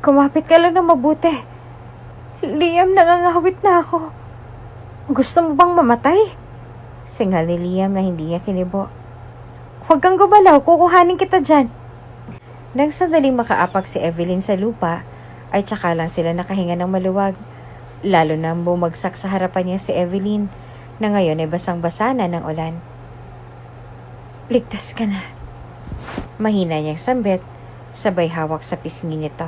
Kumapit ka lang ng mabuti. Liam, nangangawit na ako. Gusto mo bang mamatay? Singal ni Liam na hindi niya kinibo. Huwag kang gumalaw, kukuhanin kita dyan. Nang sandaling makaapak si Evelyn sa lupa, ay tsaka lang sila nakahinga ng maluwag. Lalo na bumagsak sa harapan niya si Evelyn, na ngayon ay basang-basa na ng ulan. Ligtas ka na. Mahina niyang sambit, sabay hawak sa pisngi nito.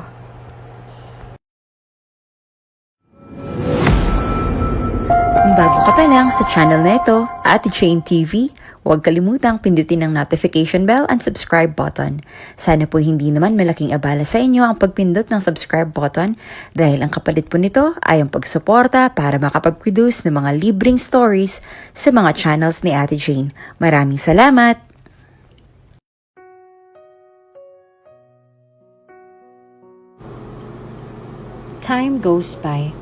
Kung bago ka pa lang sa channel na ito, Ate Jane TV, huwag kalimutang pindutin ang notification bell and subscribe button. Sana po hindi naman malaking abala sa inyo ang pagpindot ng subscribe button dahil ang kapalit po nito ay ang pagsuporta para makapag-produce ng mga libreng stories sa mga channels ni Ate Jane. Maraming salamat! Time goes by.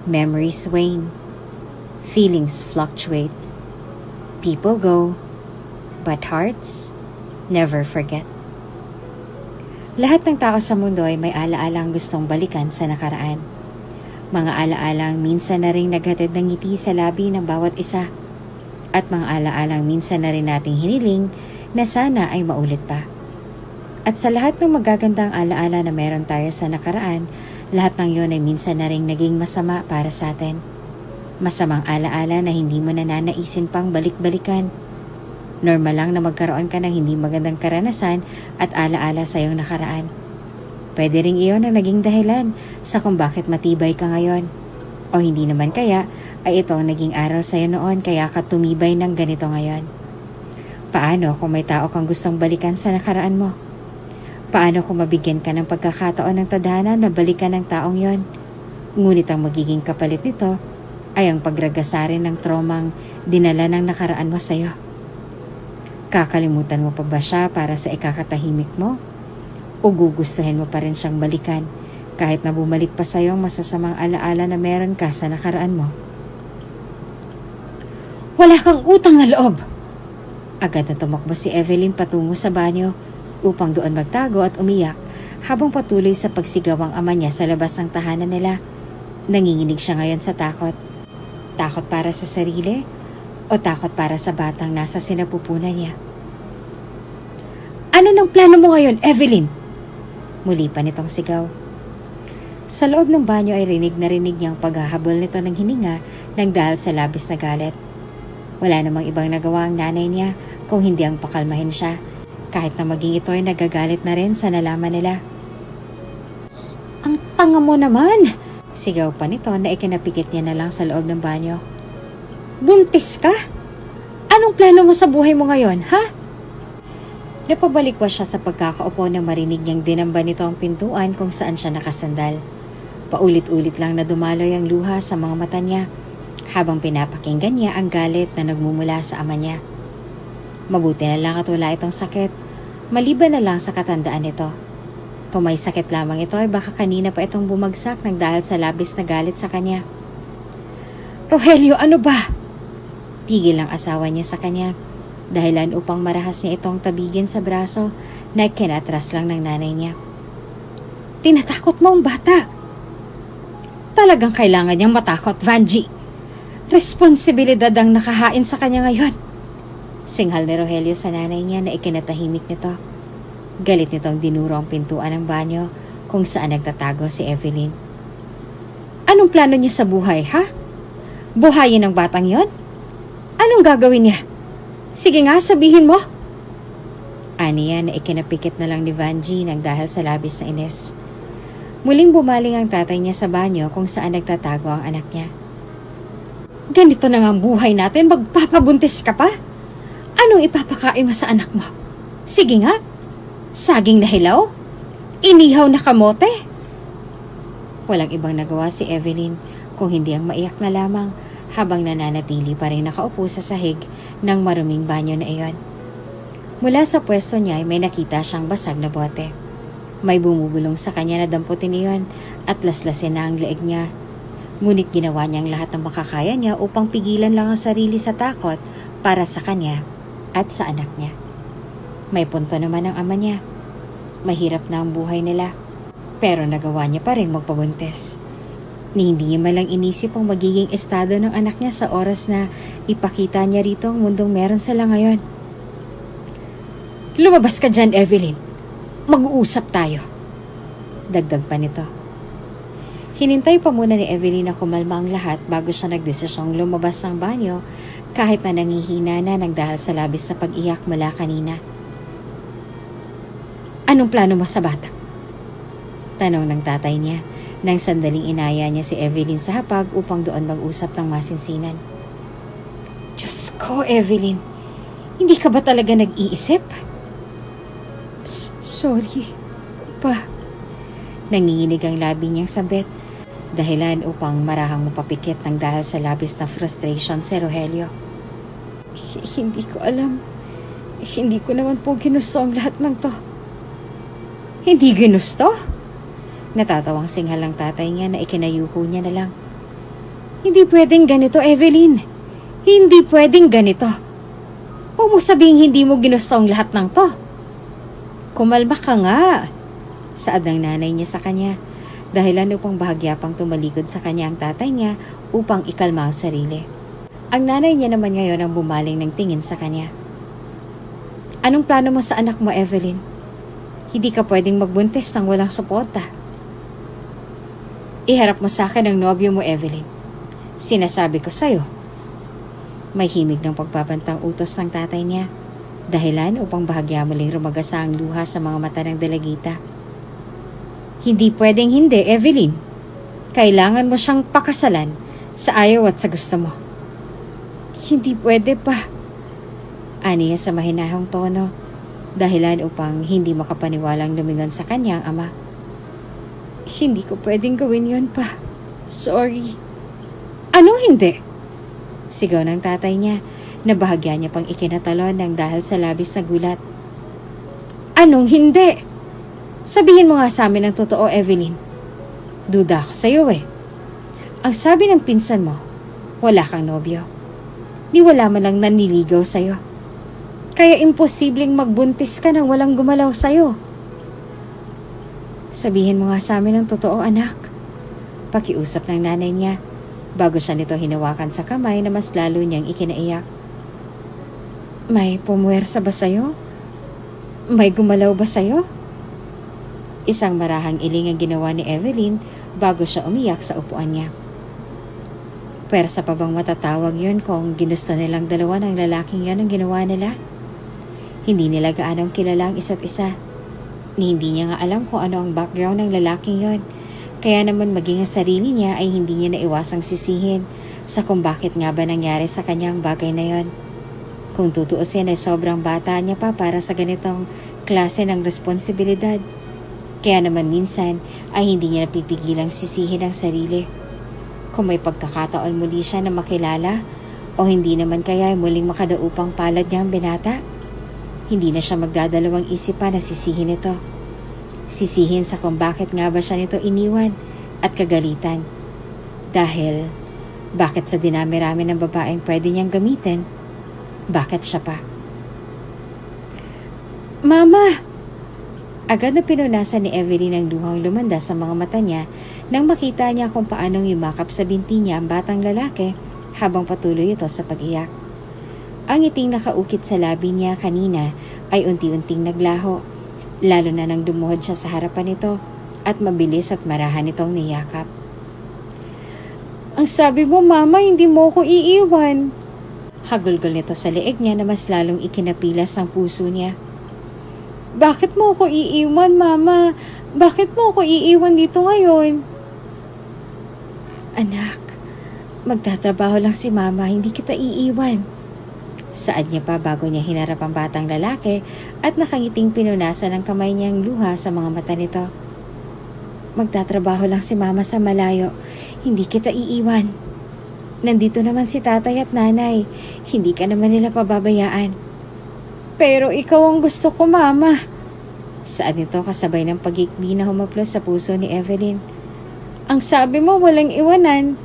Memories wane. Feelings fluctuate. People go, but hearts never forget. Lahat ng tao sa mundo ay may alaalang gustong balikan sa nakaraan. Mga alaalang minsan na rin naghatid ng ngiti sa labi ng bawat isa. At mga alaalang minsan na rin nating hiniling na sana ay maulit pa. At sa lahat ng magagandang alaala na meron tayo sa nakaraan, lahat ng yon ay minsan na rin naging masama para sa atin. Masamang alaala na hindi mo nananaisin pang balik-balikan. Normal lang na magkaroon ka ng hindi magandang karanasan at alaala sa iyong nakaraan. Pwede ring iyon ang naging dahilan sa kung bakit matibay ka ngayon. O hindi naman kaya ay ito ang naging aral sa iyo noon kaya ka tumibay ng ganito ngayon. Paano kung may tao kang gustong balikan sa nakaraan mo? Paano kung mabigyan ka ng pagkakataon ng tadhana na balikan ng taong yon? Ngunit ang magiging kapalit nito ay ang pagragasarin ng traumang dinala ng nakaraan mo sa iyo. Kakalimutan mo pa ba siya para sa ikakatahimik mo? O gugustuhin mo pa rin siyang balikan kahit na bumalik pa sa iyo ang masasamang alaala na meron ka sa nakaraan mo? Wala kang utang na loob! Agad na tumakbo si Evelyn patungo sa banyo upang doon magtago at umiyak habang patuloy sa pagsigaw ang ama niya sa labas ng tahanan nila. Nanginginig siya ngayon sa takot. Takot para sa sarili o takot para sa batang nasa sinapupunan niya? Ano nang plano mo ngayon, Evelyn? Muli pa nitong sigaw. Sa loob ng banyo ay rinig na rinig niyang paghahabol nito ng hininga nang dahil sa labis na galit. Wala namang ibang nagawa ang nanay niya kung hindi ang pakalmahin siya. Kahit na maging ito ay nagagalit na rin sa nalaman nila. Ang tanga mo naman! Sigaw pa nito na ikinapikit niya na lang sa loob ng banyo. Buntis ka? Anong plano mo sa buhay mo ngayon, ha? Napabalikwas siya sa pagkakaupo na marinig niyang dinamba nito ang pintuan kung saan siya nakasandal. Paulit-ulit lang na dumaloy ang luha sa mga mata niya habang pinapakinggan niya ang galit na nagmumula sa ama niya. Mabuti na lang at wala itong sakit, maliban na lang sa katandaan nito. Kung may sakit lamang ito ay baka kanina pa itong bumagsak ng dahil sa labis na galit sa kanya. Rogelio, ano ba? Pigil ang asawa niya sa kanya, dahilan upang marahas niya itong tabigin sa braso na kinatras lang ng nanay niya. Tinatakot mo ang bata. Talagang kailangan niyang matakot, Vanji. Responsibilidad ang nakahain sa kanya ngayon. Singhal ni Rogelio sa nanay niya na ikinatahimik nito. Galit nitong dinuro ang pintuan ng banyo kung saan nagtatago si Evelyn. Anong plano niya sa buhay, ha? Buhayin ang batang yon? Anong gagawin niya? Sige nga, sabihin mo. Aniya na ikinapikit na lang ni Vanji nang dahil sa labis na inis. Muling bumaling ang tatay niya sa banyo kung saan nagtatago ang anak niya. Ganito na nga ang buhay natin, magpapabuntis ka pa? Anong ipapakain mo sa anak mo? Sige nga, saging na hilaw? Inihaw na kamote? Walang ibang nagawa si Evelyn kung hindi ang maiyak na lamang habang nananatili pa rin nakaupo sa sahig ng maruming banyo na iyon. Mula sa pwesto niya ay may nakita siyang basag na bote. May bumubulong sa kanya na damputin iyon at laslasin na ang leeg niya. Ngunit ginawa niyang lahat ng makakaya niya upang pigilan lang ang sarili sa takot para sa kanya at sa anak niya. May punto naman ang ama niya. Mahirap na ang buhay nila. Pero nagawa niya pa rin magpabuntis. Ni hindi niya malang inisip ang magiging estado ng anak niya sa oras na ipakita niya rito ang mundong meron sila ngayon. Lumabas ka dyan, Evelyn. Mag-uusap tayo. Dagdag pa nito. Hinintay pa muna ni Evelyn na kumalma ang lahat bago siya nagdesisyong lumabas ng banyo kahit na nangihina na ng dahil sa labis na pag-iyak mula kanina. Anong plano mo sa bata? Tanong ng tatay niya nang sandaling inaya niya si Evelyn sa hapag upang doon mag-usap ng masinsinan. Diyos ko, Evelyn. Hindi ka ba talaga nag-iisip? Sorry, pa. Nanginginig ang labi niyang sabit, dahilan upang marahang mapapikit ng dahil sa labis na frustration si Rogelio. Hindi ko alam. Hindi ko naman po ginusto ang lahat ng to. Hindi ginusto? Natatawang singhal ang tatay niya na ikinayuko niya na lang. Hindi pwedeng ganito, Evelyn. Hindi pwedeng ganito. Huwag mo sabihing hindi mo ginusto ang lahat ng to. Kumalma ka nga. Saad ng nanay niya sa kanya, dahilan upang bahagya pang tumalikod sa kanya ang tatay niya upang ikalma ang sarili. Ang nanay niya naman ngayon ang bumaling ng tingin sa kanya. Anong plano mo sa anak mo, Evelyn? Hindi ka pwedeng magbuntis nang walang suporta. Iharap mo sa akin ang nobyo mo, Evelyn. Sinasabi ko sa'yo. May himig ng pagpapantang utos ng tatay niya, dahilan upang bahagya muling rumagasa ang luha sa mga mata ng dalagita. Hindi pwedeng hindi, Evelyn. Kailangan mo siyang pakasalan sa ayaw at sa gusto mo. Hindi pwede pa. Aniya sa mahinahong tono, dahilan upang hindi makapaniwalang lumingon sa kanya ang ama. Hindi ko pwedeng gawin yun pa. Sorry. Ano hindi? Sigaw ng tatay niya, na bahagya niya pang ikinatalon ng dahil sa labis na gulat. Anong hindi? Sabihin mo nga sa amin ang totoo, Evelyn. Duda ako sa'yo eh. Ang sabi ng pinsan mo, wala kang nobyo. Ni wala man lang naniligaw sa'yo. Kaya imposibleng magbuntis ka nang walang gumalaw sa'yo. Sabihin mo nga sa amin ang totoo, anak. Pakiusap ng nanay niya, bago siya nito hinawakan sa kamay na mas lalo niyang ikinaiyak. May pumuwersa ba sa'yo? May gumalaw ba sa'yo? Isang marahang iling ang ginawa ni Evelyn bago siya umiyak sa upuan niya. Pwersa pa bang matatawag yun kung ginusto nilang dalawa ng lalaking yan ang ginawa nila? Hindi nila gaanong kilala ang isa't isa. Ni hindi niya nga alam kung ano ang background ng lalaking yon. Kaya naman maging ang sarili niya ay hindi niya naiwasang sisihin sa kung bakit nga ba nangyari sa kanyang bagay na yon. Kung tutuusin ay sobrang bata niya pa para sa ganitong klase ng responsibilidad. Kaya naman minsan ay hindi niya napipigilang sisihin ang sarili. Kung may pagkakataon muli siya na makilala o hindi naman kaya ay muling makadaupang palad niya ang binata, hindi na siya magdadalawang isip pa na sisihin ito. Sisihin sa kung bakit nga ba siya nito iniwan at kagalitan. Dahil bakit sa dinami-rami ng babaeng pwede niyang gamitin, bakit siya pa? Mama! Agad na pinunasan ni Evelyn ang luhang lumanda sa mga mata niya nang makita niya kung paanong yumakap sa binti niya ang batang lalaki habang patuloy ito sa pag-iyak. Ang ngiting nakaukit sa labi niya kanina ay unti-unting naglaho, lalo na nang dumuhod siya sa harapan nito at mabilis at marahan itong niyakap. Ang sabi mo, Mama, hindi mo ko iiwan. Hagulgol nito sa leeg niya na mas lalong ikinapilas ang puso niya. Bakit mo ko iiwan, Mama? Bakit mo ko iiwan dito ngayon? Anak, magtatrabaho lang si Mama, hindi kita iiwan. Saad niya pa bago niya hinarap ang batang lalaki at nakangiting pinunasan ng kamay niyang luha sa mga mata nito. Magtatrabaho lang si Mama sa malayo, hindi kita iiwan. Nandito naman si tatay at nanay, hindi ka naman nila pababayaan. Pero ikaw ang gusto ko, Mama. Saad nito kasabay ng pagikbi na humaplos sa puso ni Evelyn. Ang sabi mo walang iwanan.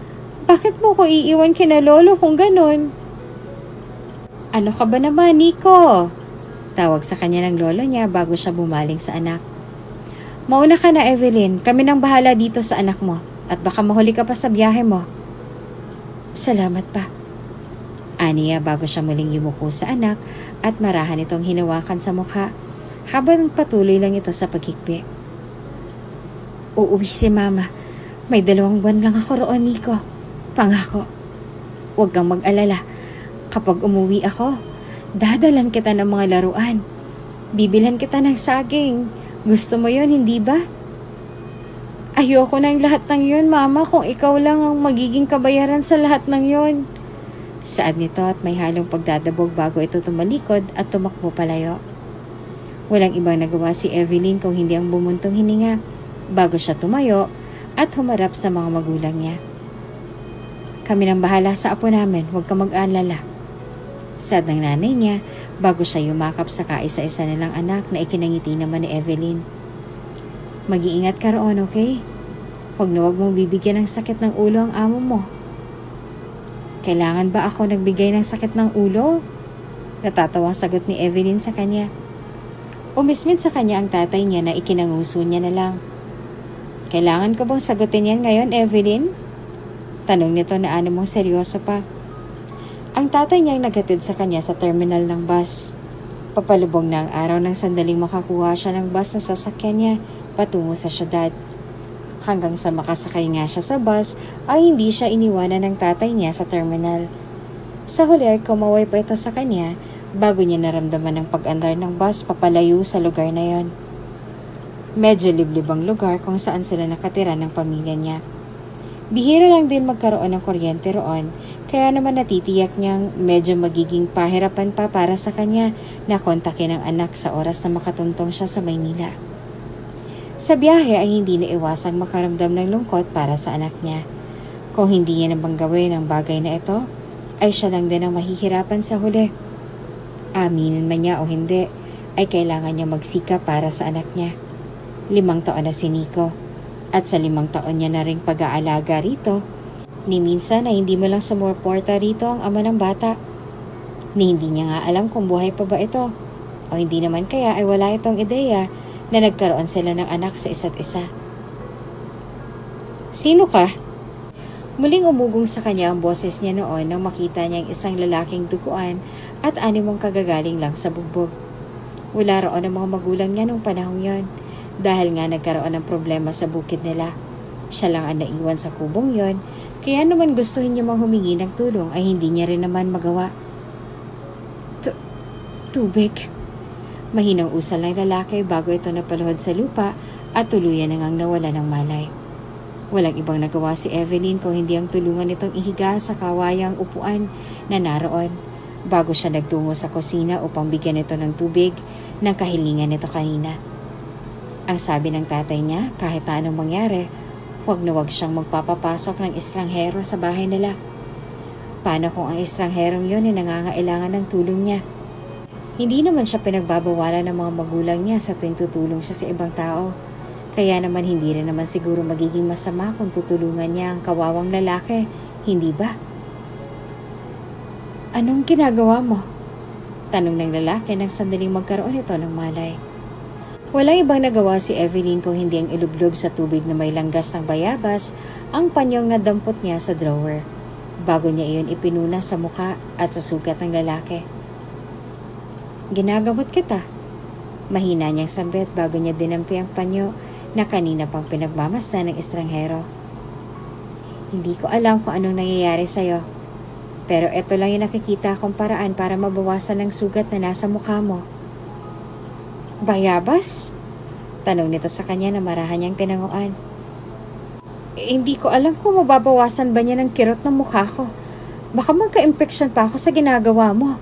Bakit mo ko iiwan kina lolo kung ganon? Ano ka ba naman, Nico? Tawag sa kanya ng lolo niya bago siya bumaling sa anak. Mauna ka na, Evelyn. Kami nang bahala dito sa anak mo. At baka mahuli ka pa sa biyahe mo. Salamat pa. Aniya bago siya muling yumuko sa anak at marahan itong hinawakan sa mukha habang patuloy lang ito sa paghikbi. Uuwi si Mama. May 2 buwan lang ako roon, Nico. Pangako. Huwag kang mag-alala. Kapag umuwi ako, dadalan kita ng mga laruan. Bibilhan kita ng saging. Gusto mo yon, hindi ba? Ayoko ng lahat ng yon, Mama, kung ikaw lang ang magiging kabayaran sa lahat ng yon. Saad nito at may halong pagdadabog bago ito tumalikod at tumakbo palayo. Walang ibang nagawa si Evelyn kung hindi ang bumuntong hininga bago siya tumayo at humarap sa mga magulang niya. Kami nang bahala sa apo namin, huwag ka mag-alala. Saad ng nanay niya bago siya yumakap sa kaisa-isa nilang anak na ikinangiti naman ni Evelyn. Mag-iingat ka roon, okay? Huwag na huwag mong bibigyan ng sakit ng ulo ang amo mo. Kailangan ba ako nagbigay ng sakit ng ulo? Natatawang sagot ni Evelyn sa kanya. Umismit sa kanya ang tatay niya na ikinanguso niya na lang. Kailangan ko bang sagutin yan ngayon, Evelyn? Tanong nito na ano mong seryoso pa. Ang tatay niya ay naghatid sa kanya sa terminal ng bus. Papalubog na ang araw ng sandaling makakuha siya ng bus na sasakyan niya patungo sa syudad. Hanggang sa makasakay nga siya sa bus ay hindi siya iniwanan ng tatay niya sa terminal. Sa huli ay kumaway pa ito sa kanya bago niya naramdaman ang pag-andar ng bus papalayo sa lugar na yon. Medyo liblib ang lugar kung saan sila nakatira ng pamilya niya. Bihira lang din magkaroon ng kuryente roon, kaya naman natitiyak niyang medyo magiging pahirapan pa para sa kanya na kontakin ang anak sa oras na makatuntong siya sa Maynila. Sa biyahe ay hindi na iwasang makaramdam ng lungkot para sa anak niya. Kung hindi niya nabang gawin ang bagay na ito, ay siya lang din ang mahihirapan sa huli. Aminin man niya o hindi, ay kailangan niya magsika para sa anak niya. 5 taon na si Nico. At sa 5 taon niya na ring pag-aalaga rito, ni minsan ay hindi mo lang sumuporta rito ang ama ng bata. Ni hindi niya nga alam kung buhay pa ba ito. O hindi naman kaya ay wala itong ideya na nagkaroon sila ng anak sa isa't isa. Sino ka? Muling umugong sa kanya ang boses niya noon nang makita niyang isang lalaking duguan at animong kagagaling lang sa bugbog. Wala roon ang mga magulang niya nung panahong yon. Dahil nga nagkaroon ng problema sa bukid nila. Siya lang ang naiwan sa kubong yon, kaya naman gustuhin niya mang humingi ng tulong ay hindi niya rin naman magawa. Tubig. Mahinang usal ng lalaki bago ito napaluhod sa lupa at tuluyan nang nawala ng malay. Walang ibang nagawa si Evelyn kung hindi ang tulungan itong ihiga sa kawayang upuan na naroon bago siya nagtungo sa kusina upang bigyan ito ng tubig ng kahilingan nito kanina. Ang sabi ng tatay niya, kahit anong mangyari, huwag na huwag siyang magpapapasok ng estranghero sa bahay nila. Paano kung ang estrangherong yun ay nangangailangan ng tulong niya? Hindi naman siya pinagbabawalan ng mga magulang niya sa tuwing tutulong siya sa ibang tao. Kaya naman hindi rin naman siguro magiging masama kung tutulungan niya ang kawawang lalaki, hindi ba? Anong ginagawa mo? Tanong ng lalaki nang sandaling magkaroon ito ng malay. Walang ibang nagawa si Evelyn kung hindi ang ilublob sa tubig na may langgas ng bayabas ang panyong nadampot niya sa drawer bago niya iyon ipinuna sa mukha at sa sugat ng lalaki. Ginagamot kita. Mahina niyang sambit bago niya dinampi ang panyo na kanina pang pinagmamasdan ng estranghero. Hindi ko alam kung anong nangyayari sa'yo, pero ito lang yung nakikita kong paraan para mabawasan ang sugat na nasa mukha mo. Bayabas? Tanong nito sa kanya na marahan niyang tinanguan. Hindi ko alam kung mababawasan ba niya ng kirot ng mukha ko. Baka magka-infection pa ako sa ginagawa mo.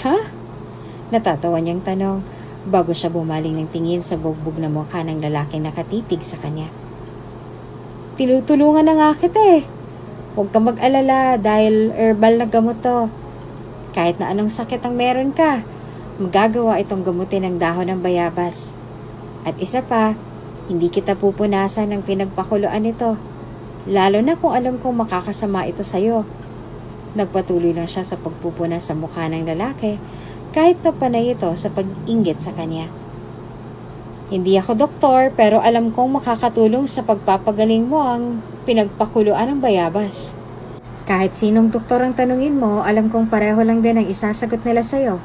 Ha? Natatawa niyang tanong bago siya bumaling ng tingin sa bugbog na mukha ng lalaking nakatitig sa kanya. Tinutulungan na nga kita eh. Huwag kang mag-alala dahil herbal na gamot to. Kahit na anong sakit ang meron ka, magagawa itong gamutin ng dahon ng bayabas. At isa pa, hindi kita pupunasan ng pinagpakuluan nito. Lalo na kung alam kong makakasama ito sa'yo. Nagpatuloy lang siya sa pagpupunas sa mukha ng lalaki kahit na panay ito sa pag-inggit sa kanya. Hindi ako doktor pero alam kong makakatulong sa pagpapagaling mo ang pinagpakuluan ng bayabas. Kahit sinong doktor ang tanungin mo, alam kong pareho lang din ang isasagot nila sa'yo.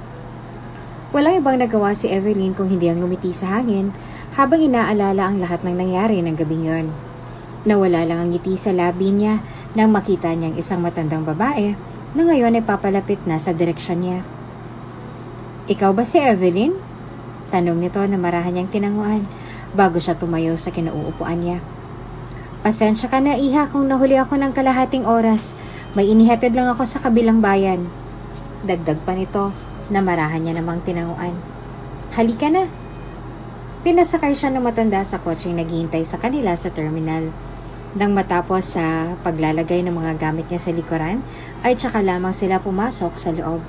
Walang ibang nagawa si Evelyn kung hindi ang ngumiti sa hangin habang inaalala ang lahat ng nangyari ng gabing yon. Nawala lang ang ngiti sa labi niya nang makita niyang isang matandang babae na ngayon ay papalapit na sa direksyon niya. Ikaw ba si Evelyn? Tanong nito na marahan niyang tinanguan bago siya tumayo sa kinauupuan niya. Pasensya ka na iha kung nahuli ako ng kalahating oras. May inihatid lang ako sa kabilang bayan. Dagdag pa nito na marahan niya namang tinanguan. Halika na. Pinasakay siya ng matanda sa kotseng naghihintay sa kanila sa terminal. Nang matapos sa paglalagay ng mga gamit niya sa likuran, ay tsaka lamang sila pumasok sa loob.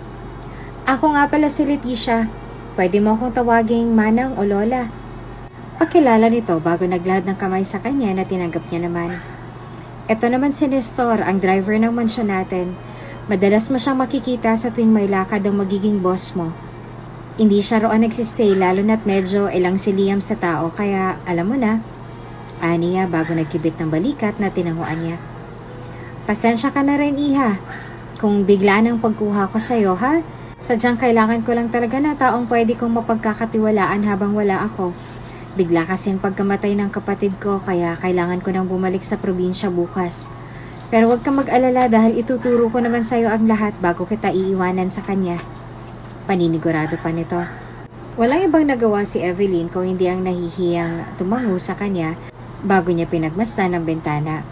Ako nga pala si Leticia. Pwede mo akong tawaging manang o lola. Pagkilala nito bago naglahad ng kamay sa kanya na tinanggap niya naman. Ito naman si Nestor, ang driver ng mansyon natin. Madalas mo siyang makikita sa tuwing may lakad ang magiging boss mo. Hindi siya roon nagsistay lalo na't medyo ilang si Liam sa tao kaya alam mo na. Aniya bago nagkibit ng balikat na tinanguan niya. Pasensya ka na rin iha. Kung bigla ng pagkuha ko sa'yo ha, sadyang kailangan ko lang talaga na taong pwede kong mapagkakatiwalaan habang wala ako. Bigla kasing pagkamatay ng kapatid ko kaya kailangan ko nang bumalik sa probinsya bukas. Pero huwag kang mag-alala dahil ituturo ko naman sa'yo ang lahat bago kita iiwanan sa kanya. Paninigurado pa nito. Walang ibang nagawa si Evelyn kung hindi ang nahihiyang tumango sa kanya bago niya pinagmasdan ng bintana.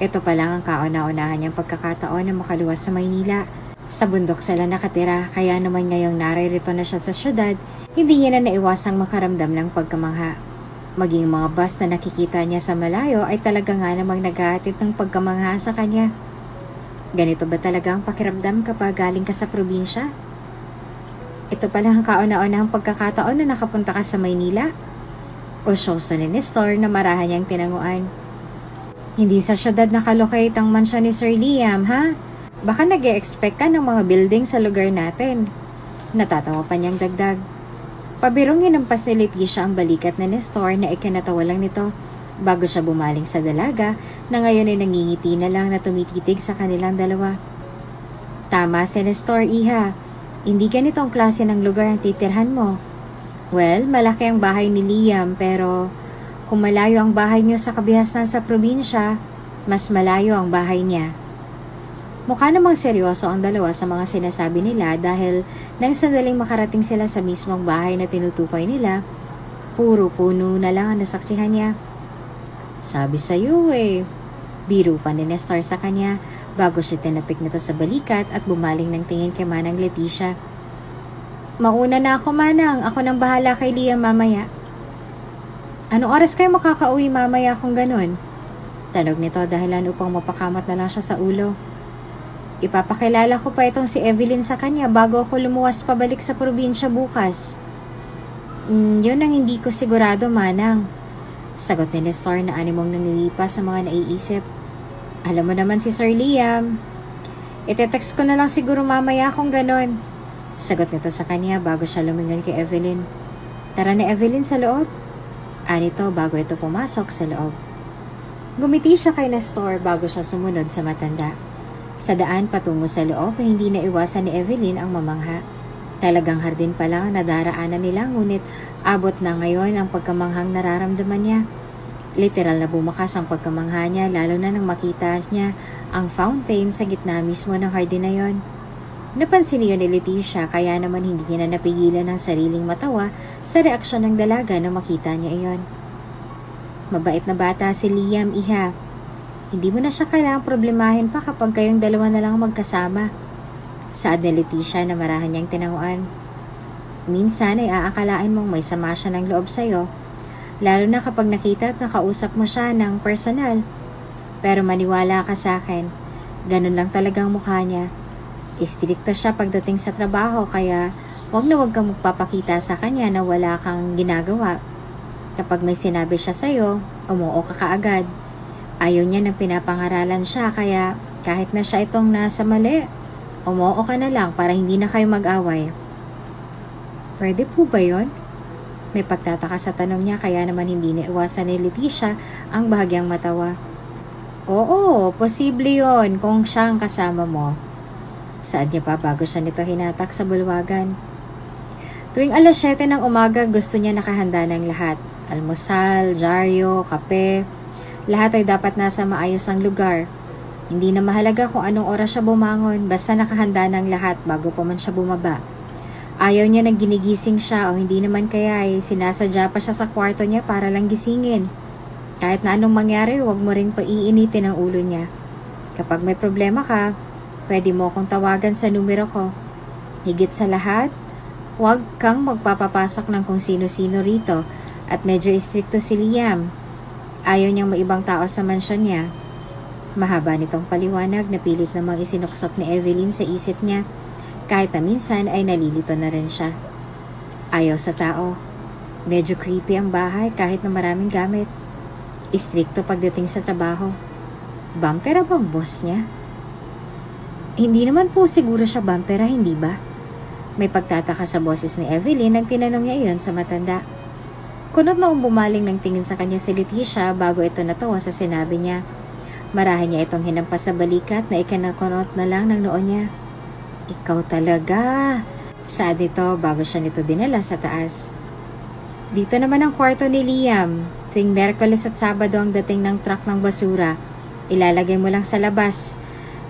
Ito pa lang ang kauna-unahan niyang pagkakataon na makaluwas sa Maynila. Sa bundok sila nakatira kaya naman ngayong naririto na siya sa syudad, hindi niya na naiwasang makaramdam ng pagkamangha. Maging mga bus na nakikita niya sa malayo ay talaga nga namang naghahatid ng pagkamangha sa kanya. Ganito ba talaga ang pakiramdam kapag galing ka sa probinsya? Ito pala ang kauna-unahang pagkakataon na nakapunta ka sa Maynila? O syoso ni Nestor na marahan niyang tinanguan. Hindi sa syudad nakalocate ang mansyon ni Sir Liam, ha? Baka nag-e-expect ka ng mga building sa lugar natin. Natatawa pa niyang dagdag. Pabirong hinampas ni Leticia ang balikat na Nestor na ikinatawa lang nito bago siya bumaling sa dalaga na ngayon ay nangingiti na lang na tumititig sa kanilang dalawa. Tama si Nestor, iha. Hindi ganitong klase ng lugar ang titirhan mo. Well, malaki ang bahay ni Liam pero kung malayo ang bahay niyo sa kabihasnan sa probinsya, mas malayo ang bahay niya. Mukha namang seryoso ang dalawa sa mga sinasabi nila dahil nang sandaling makarating sila sa mismong bahay na tinutukoy nila, puro puno na lang ang nasaksihan niya. Sabi sa'yo biro pa ni Nestor sa kanya bago siya tinapik nito sa balikat at bumaling ng tingin kay Manang Leticia. Mauna na ako Manang, ako nang bahala kay Liam mamaya. Anong oras kayo makakauwi mamaya kung ganun? Tanong nito dahilan upang mapakamot na lang siya sa ulo. Ipapakilala ko pa itong si Evelyn sa kanya bago ako lumuwas pabalik sa probinsya bukas. Yun ang hindi ko sigurado, Manang. Sagot ni Nestor na animong nangingipas sa mga naiisip. Alam mo naman si Sir Liam. Ite-text ko na lang siguro mamaya kung ganon. Sagot nito sa kanya bago siya lumingon kay Evelyn. Tara na Evelyn sa loob. Anito bago ito pumasok sa loob. Gumiti siya kay Nestor bago siya sumunod sa matanda. Sa daan patungo sa loob ay hindi na iwasan ni Evelyn ang mamangha. Talagang hardin pa lang ang nadaraanan nila ngunit abot na ngayon ang pagkamanghang nararamdaman niya. Literal na bumakas ang pagkamangha niya lalo na nang makita niya ang fountain sa gitna mismo ng hardin na yon. Napansin niyo ni Leticia kaya naman hindi niya na napigilan ang sariling matawa sa reaksyon ng dalaga nang makita niya iyon. Mabait na bata si Liam, iha. Hindi mo na siya kailangang problemahin pa kapag kayong dalawa na lang magkasama. Saad ni Leticia na marahan niyang tinanguan. Minsan ay aakalain mong may sama siya ng loob sa'yo, lalo na kapag nakita at nakausap mo siya ng personal. Pero maniwala ka sa akin, ganun lang talagang mukha niya. Istrikto siya pagdating sa trabaho kaya wag kang magpapakita sa kanya na wala kang ginagawa. Kapag may sinabi siya sa'yo, umuo ka kaagad. Ayaw niya nang pinapangaralan siya kaya kahit na siya itong nasa mali, umuo ka na lang para hindi na kayo mag-away. Pwede po ba yon? May pagtataka sa tanong niya kaya naman hindi naiwasan ni Leticia ang bahagyang matawa. Oo, posible yon kung siya ang kasama mo. Saad niya pa bago siya nito hinatak sa bulwagan. Tuwing alas 7 ng umaga gusto niya nakahanda ng lahat. Almusal, dyaryo, kape, lahat ay dapat nasa maayos ang lugar. Hindi na mahalaga kung anong oras siya bumangon, basta nakahanda ng lahat bago pa man siya bumaba. Ayaw niya nang ginigising siya o hindi naman kaya ay sinasadya pa siya sa kwarto niya para lang gisingin. Kahit na anong mangyari, huwag mo ring paiinitin ang ulo niya. Kapag may problema ka, pwede mo akong tawagan sa numero ko. Higit sa lahat, huwag kang magpapapasok ng kung sino-sino rito at medyo istrikto si Liam. Ayaw niyang maibang tao sa mansyon niya. Mahaba nitong paliwanag na pilit namang isinuksok ni Evelyn sa isip niya kahit na minsan ay nalilito na rin siya. Ayaw sa tao. Medyo creepy ang bahay kahit na maraming gamit. Istrikto pagdating sa trabaho. Bumpera bang boss niya? Hindi naman po siguro siya bumpera, hindi ba? May pagtataka sa boses ni Evelyn nang tinanong niya iyon sa matanda. Kunot na bumaling ng tingin sa kanya si Leticia bago ito natawa sa sinabi niya. Marahan niya itong hinampas sa balikat na ikanakunot na lang ng noon niya. Ikaw talaga. Saad nito bago siya nito dinala sa taas. Dito naman ang kwarto ni Liam. Tuwing Merkules at Sabado ang dating ng truck ng basura. Ilalagay mo lang sa labas.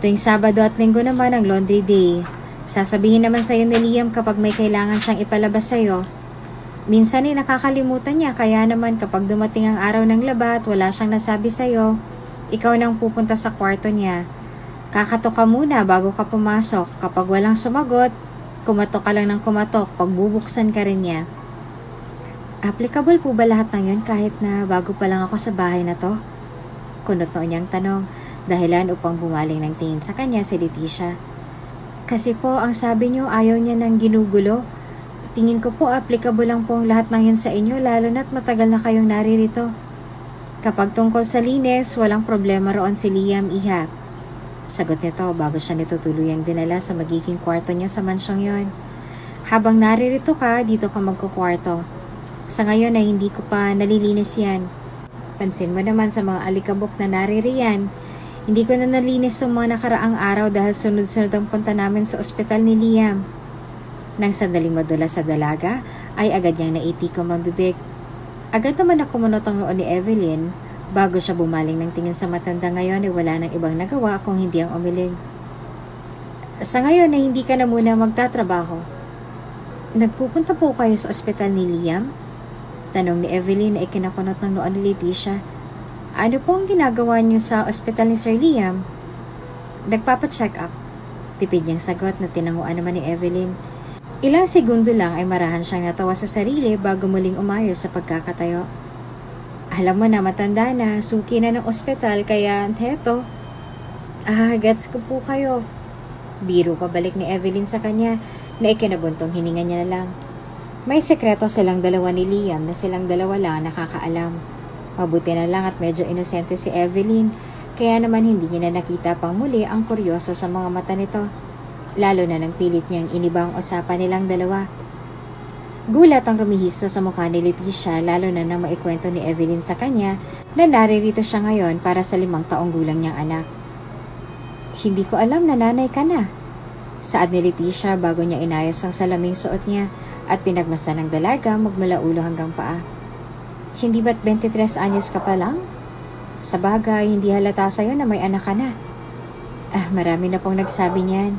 Tuwing Sabado at Linggo naman ang laundry day. Sasabihin naman sa'yo ni Liam kapag may kailangan siyang ipalabas sa'yo. Minsan ay nakakalimutan niya kaya naman kapag dumating ang araw ng laba at wala siyang nasabi sa'yo, ikaw nang pupunta sa kwarto niya. Kakatok ka muna bago ka pumasok. Kapag walang sumagot, kumatok ka lang ng kumatok. Pagbubuksan ka rin niya. Applicable po ba lahat ng yun kahit na bago pa lang ako sa bahay na to? Kunot noon niyang tanong, dahilan upang bumaling ng tingin sa kanya si Leticia. Kasi po, ang sabi niyo ayaw niya ng ginugulo. Tingin ko po applicable lang po ang lahat ng yun sa inyo lalo na't matagal na kayong naririto. Kapag tungkol sa linis, walang problema roon si Liam, iha. Sagot nito bago siya nito tuluyang dinala sa magiging kwarto niya sa mansyong yon. Habang naririto ka, dito ka magkukwarto. Sa ngayon ay hindi ko pa nalilinis yan. Pansin mo naman sa mga alikabok na naririyan, hindi ko na nalinis sa mga nakaraang araw dahil sunod-sunod ang punta namin sa ospital ni Liam. Nang sandaling madula sa dalaga, ay agad niyang naitikom ang bibig. Agad naman na kumunot ang noon ni Evelyn, bago siya bumaling ng tingin sa matanda ngayon ay wala nang ibang nagawa kung hindi ang umiling. Sa ngayon ay hindi ka na muna magtatrabaho. Nagpupunta po kayo sa ospital ni Liam? Tanong ni Evelyn na ikinakunot ng noon ni Leticia. Ano pong ginagawa niyo sa ospital ni Sir Liam? Nagpapacheck up. Tipid niyang sagot na tinanguan naman ni Evelyn. Ilang segundo lang ay marahan siyang natawa sa sarili bago muling umayos sa pagkakatayo. Alam mo na matanda na, suki na ng ospital kaya heto. Gets ko po kayo. Biro pabalik ni Evelyn sa kanya na ikinabuntong hininga niya na lang. May sekreto silang dalawa ni Liam na silang dalawa lang nakakaalam. Mabuti na lang at medyo inosente si Evelyn, kaya naman hindi niya na nakita pang muli ang kuryoso sa mga mata nito. Lalo na nang pilit niyang inibang usapan nilang dalawa. Gulat ang rumihistro sa mukha ni Leticia lalo na nang maikwento ni Evelyn sa kanya na naririto siya ngayon para sa 5 taong gulang niyang anak. Hindi ko alam na nanay ka na. Saad ni Leticia bago niya inayos ang salaming suot niya at pinagmasan ng dalaga magmula ulo hanggang paa. Hindi ba't 23 anyos ka pa lang? Sa bagay, hindi halata sa'yo na may anak ka na. Marami na pong nagsabi niyan.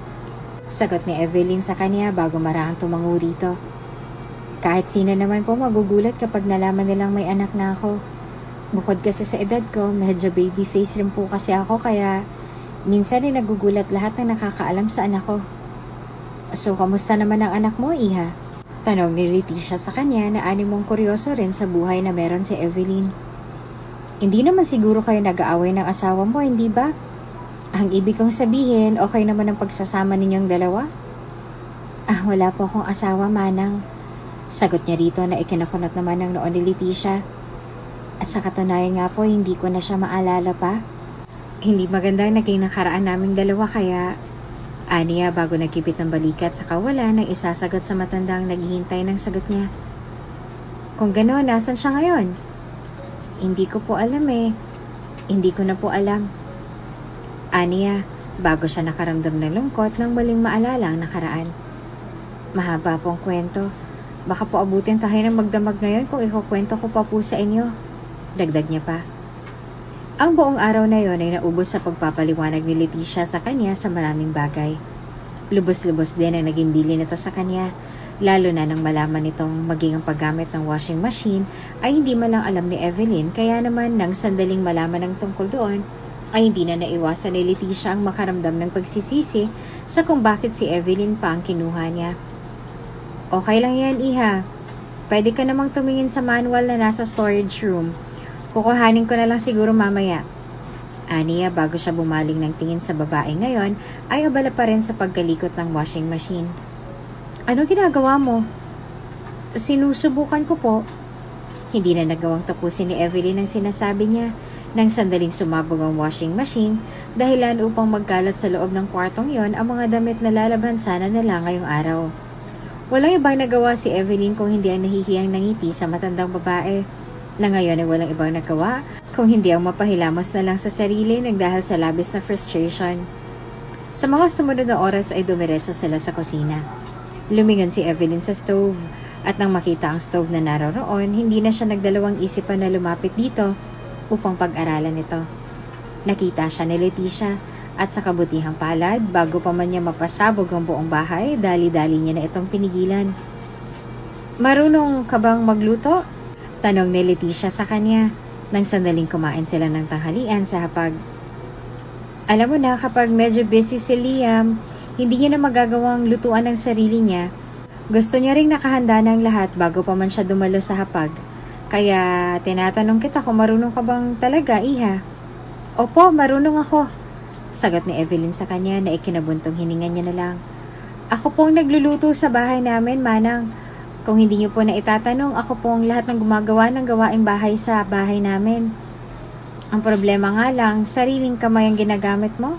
Sagot ni Evelyn sa kanya bago marahang tumango rito. Kahit sino naman po magugulat kapag nalaman nilang may anak na ako. Bukod kasi sa edad ko, medyo baby face rin po kasi ako kaya minsan ay nagugulat lahat ng nakakaalam sa anak ko. So, kamusta naman ang anak mo, iha? Tanong ni Leticia sa kanya na animong kuryoso rin sa buhay na meron si Evelyn. Hindi naman siguro kayo nag-aaway ng asawa mo, hindi ba? Ang ibig kong sabihin, okay naman ang pagsasama ninyong dalawa? Wala po akong asawa, manang. Sagot niya rito na ikinakunot naman ng noon ni Leticia. Sa katunayan nga po, hindi ko na siya maalala pa. Hindi magandang naging nakaraan naming dalawa kaya... Aniya bago nagkipit ng balikat sa kawalan nang isasagot sa matandang naghihintay ng sagot niya. Kung gano'n, nasan siya ngayon? Hindi ko po alam eh. Hindi ko na po alam. Aniya, bago siya nakaramdam ng lungkot nang muling maalala ang nakaraan. Mahaba pong kwento. Baka po abutin tayo ng magdamag ngayon kung ikukwento ko pa po sa inyo. Dagdag niya pa. Ang buong araw na yon ay naubos sa pagpapaliwanag ni Leticia sa kanya sa maraming bagay. Lubos-lubos din ang naging bili nito sa kanya, lalo na nang malaman nitong maging ang paggamit ng washing machine ay hindi man lang alam ni Evelyn, kaya naman nang sandaling malaman ng tungkol doon, ay hindi na naiwasan ni Leticia ang makaramdam ng pagsisisi sa kung bakit si Evelyn pa ang kinuha niya. Okay lang yan, Iha. Pwede ka namang tumingin sa manual na nasa storage room. Kukuhanin ko na lang siguro mamaya. Aniya, bago siya bumaling ng tingin sa babae ngayon, ay abala pa rin sa pagkalikot ng washing machine. Ano ginagawa mo? Sinusubukan ko po. Hindi na nagawang tapusin ni Evelyn ang sinasabi niya nang sandaling sumabog ang washing machine, dahilan upang magkalat sa loob ng kwartong yon ang mga damit na lalaban sana nila ngayong araw. Walang ibang nagawa si Evelyn kung hindi ang nahihiyang nangiti sa matandang babae, na ngayon ay walang ibang nagawa kung hindi ang mapahilamos na lang sa sarili nang dahil sa labis na frustration. Sa mga sumunod na oras ay dumiretso sila sa kusina. Lumingon si Evelyn sa stove at nang makita ang stove na naroroon, hindi na siya nagdalawang isipan na lumapit dito upang pag-aralan ito. Nakita siya ni Leticia at sa kabutihang palad, bago pa man niya mapasabog ang buong bahay, dali-dali niya na itong pinigilan. Marunong ka bang magluto? Tanong ni Leticia sa kanya nang sandaling kumain sila ng tanghalian sa hapag. Alam mo na, kapag medyo busy si Liam, hindi niya na magagawang lutuan ng sarili niya. Gusto niya ring nakahanda ng lahat bago pa man siya dumalo sa hapag. Kaya tinatanong kita kung marunong ka bang talaga, Iha. Opo, marunong ako. Sagot ni Evelyn sa kanya na ikinabuntong hininga niya na lang. Ako pong nagluluto sa bahay namin, Manang. Kung hindi niyo po na itatanong, ako po ang lahat ng gumagawa ng gawaing bahay sa bahay namin. Ang problema nga lang, sariling kamay ang ginagamit mo.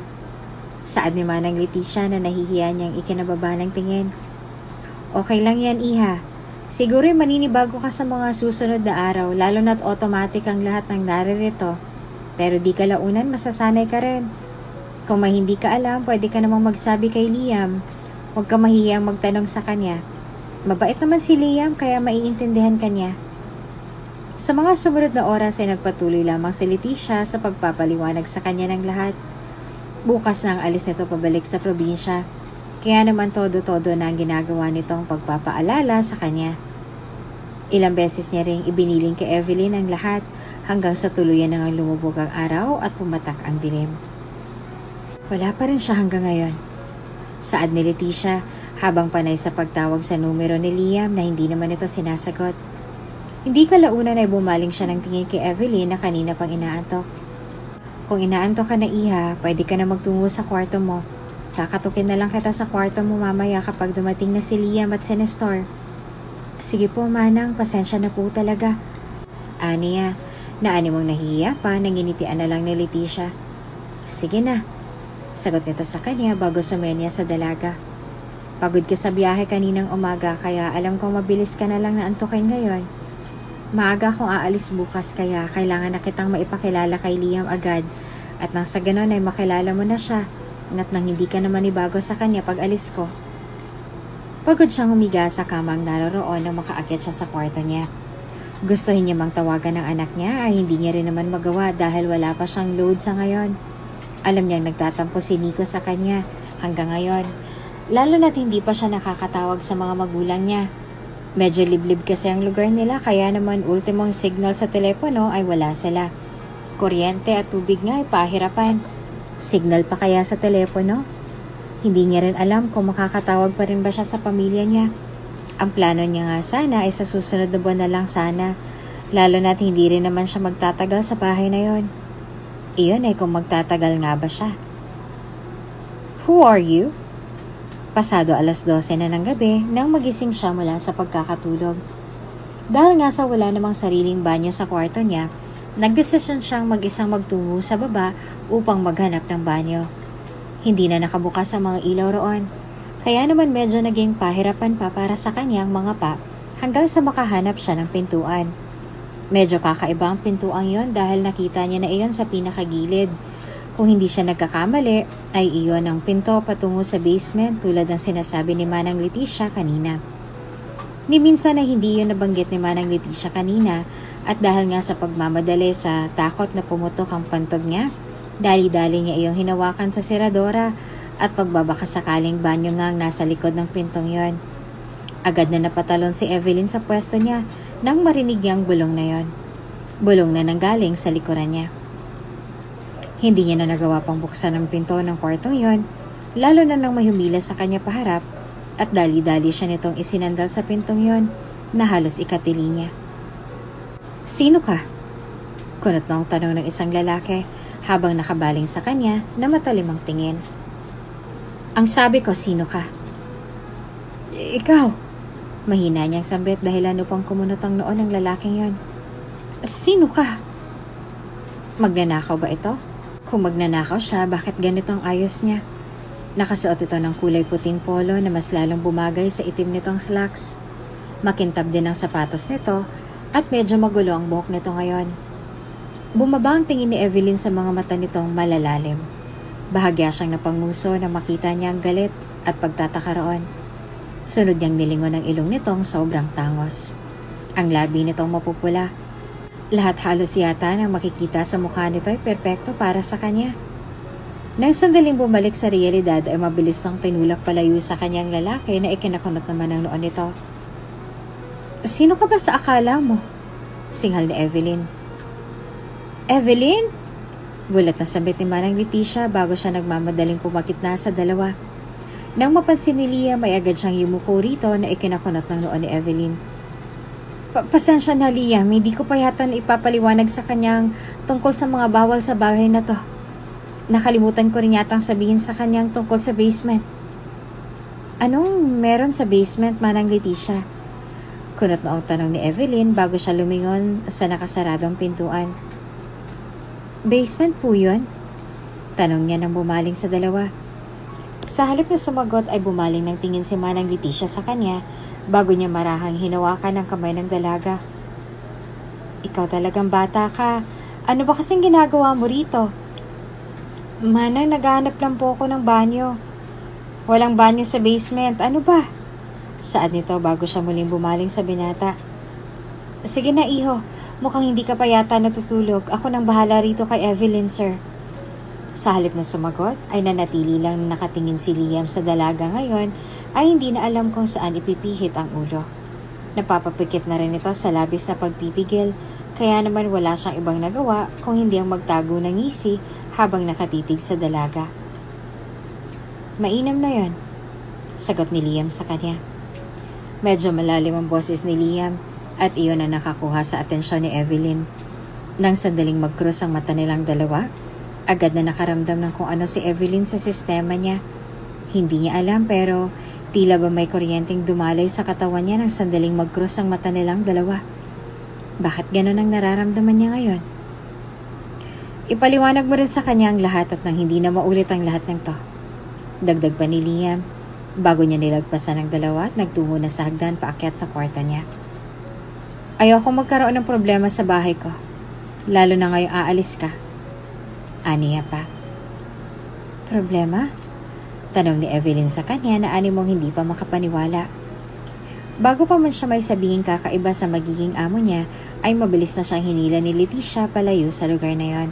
Saad ni Manang Leticia na nahihiya niyang ikinababa ng tingin. Okay lang yan, Iha. Siguro'y maninibago ka sa mga susunod na araw, lalo na't automatic ang lahat ng naririto. Pero di kalaunan, masasanay ka rin. Kung may hindi ka alam, pwede ka namang magsabi kay Liam. Huwag ka mahihiyang magtanong sa kanya. Mabait naman si Liam kaya maiintindihan ka niya. Sa mga sumunod na oras ay nagpatuloy lamang si Leticia sa pagpapaliwanag sa kanya ng lahat. Bukas na ang alis nito pabalik sa probinsya. Kaya naman todo-todo na ang ginagawa nitong pagpapaalala sa kanya. Ilang beses niya ring ibiniling kay Evelyn ang lahat hanggang sa tuluyan na ngang lumubog ang araw at pumatak ang dilim. Wala pa rin siya hanggang ngayon. Saad ni Leticia habang panay sa pagtawag sa numero ni Liam na hindi naman ito sinasagot. Hindi kalaunan ay bumaling siya ng tingin kay Evelyn na kanina pang inaantok. Kung inaantok ka na, Iha, pwede ka na magtungo sa kwarto mo. Kakatukin na lang kita sa kwarto mo mamaya kapag dumating na si Liam at si Nestor. Sige po, Manang, pasensya na po talaga. Aniya, na animong nahihiya pa, nanginitian na lang ni Leticia. Sige na. Sagot nito sa kanya bago sumenya sa dalaga. Pagod ka sa biyahe kaninang umaga kaya alam kong mabilis ka na lang naantukin ngayon. Maaga akong aalis bukas kaya kailangan na kitang maipakilala kay Liam agad at nang sa ganon ay makilala mo na siya at nang hindi ka naman ibago sa kanya pag alis ko. Pagod siyang humiga sa kamang naroroon nang makaakyat siya sa kwarto niya. Gustuhin niya mang tawagan ng anak niya ay hindi niya rin naman magawa dahil wala pa siyang load sa ngayon. Alam niyang nagtatampo si Nico sa kanya hanggang ngayon. Lalo na't hindi pa siya nakakatawag sa mga magulang niya. Medyo liblib kasi ang lugar nila kaya naman ultimong signal sa telepono ay wala sila. Kuryente at tubig nga ay pahirapan. Signal pa kaya sa telepono? Hindi niya rin alam kung makakatawag pa rin ba siya sa pamilya niya. Ang plano niya nga sana ay sa susunod na buwan na lang sana. Lalo na't hindi rin naman siya magtatagal sa bahay na yon. Iyon ay kung magtatagal nga ba siya. Who are you? Pasado 12:00 na ng gabi nang magising siya mula sa pagkakatulog. Dahil nga sa wala namang sariling banyo sa kwarto niya, nagdesisyon siyang mag-isang magtungo sa baba upang maghanap ng banyo. Hindi na nakabukas ang mga ilaw roon, kaya naman medyo naging pahirapan pa para sa kanyang mga pa hanggang sa makahanap siya ng pintuan. Medyo kakaiba ang pintuang yon dahil nakita niya na iyon sa pinakagilid. Kung hindi siya nagkakamali, ay iyon ang pinto patungo sa basement tulad ng sinasabi ni Manang Leticia kanina. Ni minsan na hindi yun nabanggit ni Manang Leticia kanina at dahil nga sa pagmamadali sa takot na pumutok ang pantog niya, dali-dali niya iyong hinawakan sa seradora at pagbabakasakaling banyo nga ang nasa likod ng pintong yon. Agad na napatalon si Evelyn sa pwesto niya nang marinig niya ang bulong na yon. Bulong na nanggaling sa likuran niya. Hindi niya na nagawa pang buksan ang pinto ng kwartong yon, lalo na nang may humila sa kanya paharap at dali-dali siya nitong isinandal sa pintong yon na halos ikatili niya. "Sino ka?" Kunot na ang tanong ng isang lalaki habang nakabaling sa kanya na matalimang tingin. "Ang sabi ko, sino ka?" "Ikaw." Mahina niyang sambit dahilan upang kumunot ang noo ng lalaking yon. "Sino ka?" Magnanakaw ba ito? Kung magnanakaw siya, bakit ganito ang ayos niya? Nakasuot ito ng kulay puting polo na mas lalong bumagay sa itim nitong slacks. Makintab din ang sapatos nito at medyo magulo ang buhok nito ngayon. Bumaba ang tingin ni Evelyn sa mga mata nitong malalalim. Bahagya siyang napangmuso na makita niya ang galit at pagtataka roon. Sunod niyang nilingon ang ilong nitong sobrang tangos. Ang labi nitong mapupula. Lahat halos yata nang makikita sa mukha nito ay perpekto para sa kanya. Nang sandaling bumalik sa realidad ay mabilis nang tinulak palayo sa kanyang lalaki na ikinakunot naman ang noon nito. "Sino ka ba sa akala mo?" Singhal ni Evelyn. "Evelyn?" Gulat na sambit ni Manang Leticia bago siya nagmamadaling pumakit na sa dalawa. Nang mapansin ni Liam ay agad siyang yumuko rito na ikinakunot ng noon ni Evelyn. Pasensya na, Liam, hindi ko pa yata ipapaliwanag sa kanyang tungkol sa mga bawal sa bahay na to. Nakalimutan ko rin yatang sabihin sa kanyang tungkol sa basement." "Anong meron sa basement, Manang Leticia?" Kunot na ang tanong ni Evelyn bago siya lumingon sa nakasaradong pintuan. "Basement po yun?" Tanong niya nang bumaling sa dalawa. Sa halip na sumagot ay bumaling ng tingin si Manang Leticia sa kanya bago niya marahang hinawakan ang kamay ng dalaga. "Ikaw talagang bata ka. Ano ba kasing ginagawa mo rito?" "Manang, naghahanap lang po ako ng banyo." "Walang banyo sa basement. Ano ba?" Saad nito bago siya muling bumaling sa binata. "Sige na, iho. Mukhang hindi ka pa yata natutulog. Ako nang bahala rito kay Evelyn, sir." Sa halip na sumagot ay nanatili lang na nakatingin si Liam sa dalaga ngayon ay hindi na alam kung saan ipipihit ang ulo. Napapapikit na rin ito sa labis na pagpipigil kaya naman wala siyang ibang nagawa kung hindi ang magtago ng ngisi habang nakatitig sa dalaga. "Mainam na yon," sagot ni Liam sa kanya. Medyo malalim ang boses ni Liam at iyon ang nakakuha sa atensyon ni Evelyn. Nang sandaling mag-cross ang mata nilang dalawa, agad na nakaramdam ng kung ano si Evelyn sa sistema niya. Hindi niya alam pero tila ba may kuryenteng dumaloy sa katawan niya nang sandaling mag-cross ang mata nilang dalawa. Bakit ganon ang nararamdaman niya ngayon? "Ipaliwanag mo rin sa kanya ang lahat at nang hindi na maulit ang lahat ng to." Dagdag pa ni Liam bago niya nilagpasan ang dalawa at nagtungo na sa hagdan paakyat sa kwarta niya. "Ayoko magkaroon ng problema sa bahay ko, lalo na ngayong aalis ka." Aniya pa. "Problema?" Tanong ni Evelyn sa kanya na animong hindi pa makapaniwala. Bago pa man siya may sabihing kakaiba sa magiging amo niya, ay mabilis na siyang hinila ni Leticia palayo sa lugar na yon.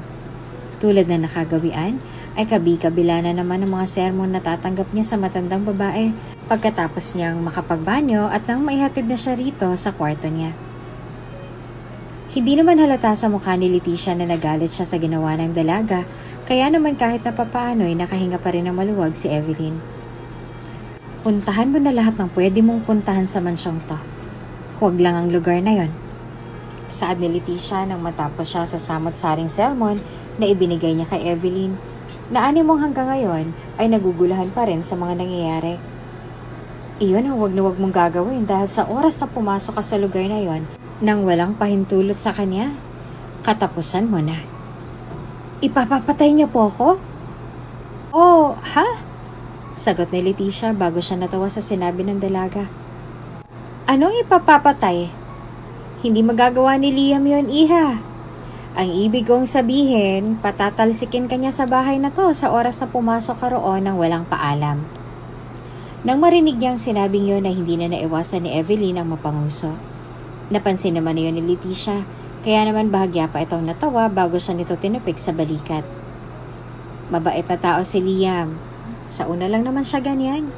Tulad na nakagawian, ay kabi-kabila na naman ang mga sermon na tatanggap niya sa matandang babae pagkatapos niyang makapagbanyo at nang maihatid na siya rito sa kwarto niya. Hindi naman halata sa mukha ni Leticia na nagalit siya sa ginawa ng dalaga, kaya naman kahit na papaano ay nakahinga pa rin ng maluwag si Evelyn. "Puntahan mo na lahat ng pwede mong puntahan sa mansyong to. Huwag lang ang lugar na yon," saad ni Leticia nang matapos siya sa samot-saring sermon na ibinigay niya kay Evelyn, na animong hanggang ngayon ay nagugulahan pa rin sa mga nangyayari. Iyon ang huwag na huwag mong gagawin dahil sa oras na pumasok ka sa lugar na yon, nang walang pahintulot sa kanya, katapusan mo na. "Ipapapatay niya po ako?" "Oh, ha?" Sagot ni Leticia bago siya natawa sa sinabi ng dalaga. Anong ipapapatay? Hindi magagawa ni Liam yon, iha. Ang ibig kong sabihin, patatalsikin ka niya sa bahay na to sa oras na pumasok ka roon ng walang paalam. Nang marinig niyang sinabing yon na hindi na naiwasan ni Evelyn ang mapanguso. Napansin naman niyon ni Leticia, kaya naman bahagya pa itong natawa bago siya nito tinupik sa balikat. Mabait na tao si Liam. Sa una lang naman siya ganyan.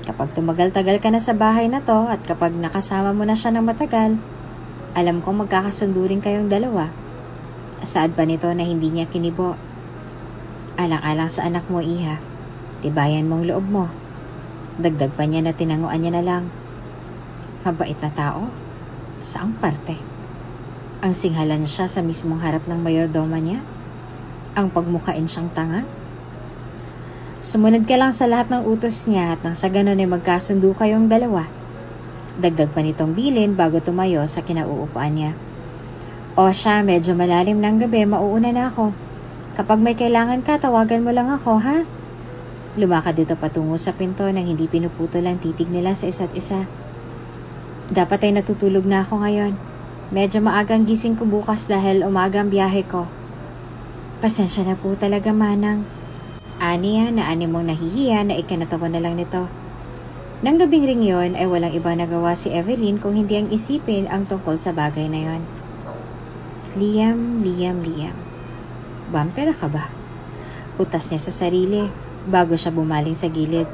Kapag tumagal-tagal ka na sa bahay na to at kapag nakasama mo na siya ng matagal, alam kong magkakasundo rin kayong dalawa. Saad pa nito na hindi niya kinibo. Alang-alang sa anak mo, iha. Tibayan mong loob mo. Dagdag pa niya na tinanguan niya na lang. Mabait na tao? Saang parte? Ang singhalan siya sa mismong harap ng mayordoma niya? Ang pagmukain siyang tanga? Sumunod ka lang sa lahat ng utos niya at nang sa ganon ay magkasundo kayong dalawa. Dagdag pa nitong bilin bago tumayo sa kinauupuan niya. O siya, medyo malalim ng gabi, mauuna na ako. Kapag may kailangan ka, tawagan mo lang ako, ha? Lumakad dito patungo sa pinto nang hindi pinuputol ang titig nila sa isa't isa. Dapat ay natutulog na ako ngayon. Medyo maagang gising ko bukas dahil umagang biyahe ko. Pasensya na po talaga, Manang. Aniya na ani mong nahihiya na ikanatawa na lang nito. Nang gabing ring yon ay walang ibang nagawa si Evelyn kung hindi ang isipin ang tungkol sa bagay na yon. Liam. Bumpera ka ba? Utas niya sa sarili bago siya bumaling sa gilid.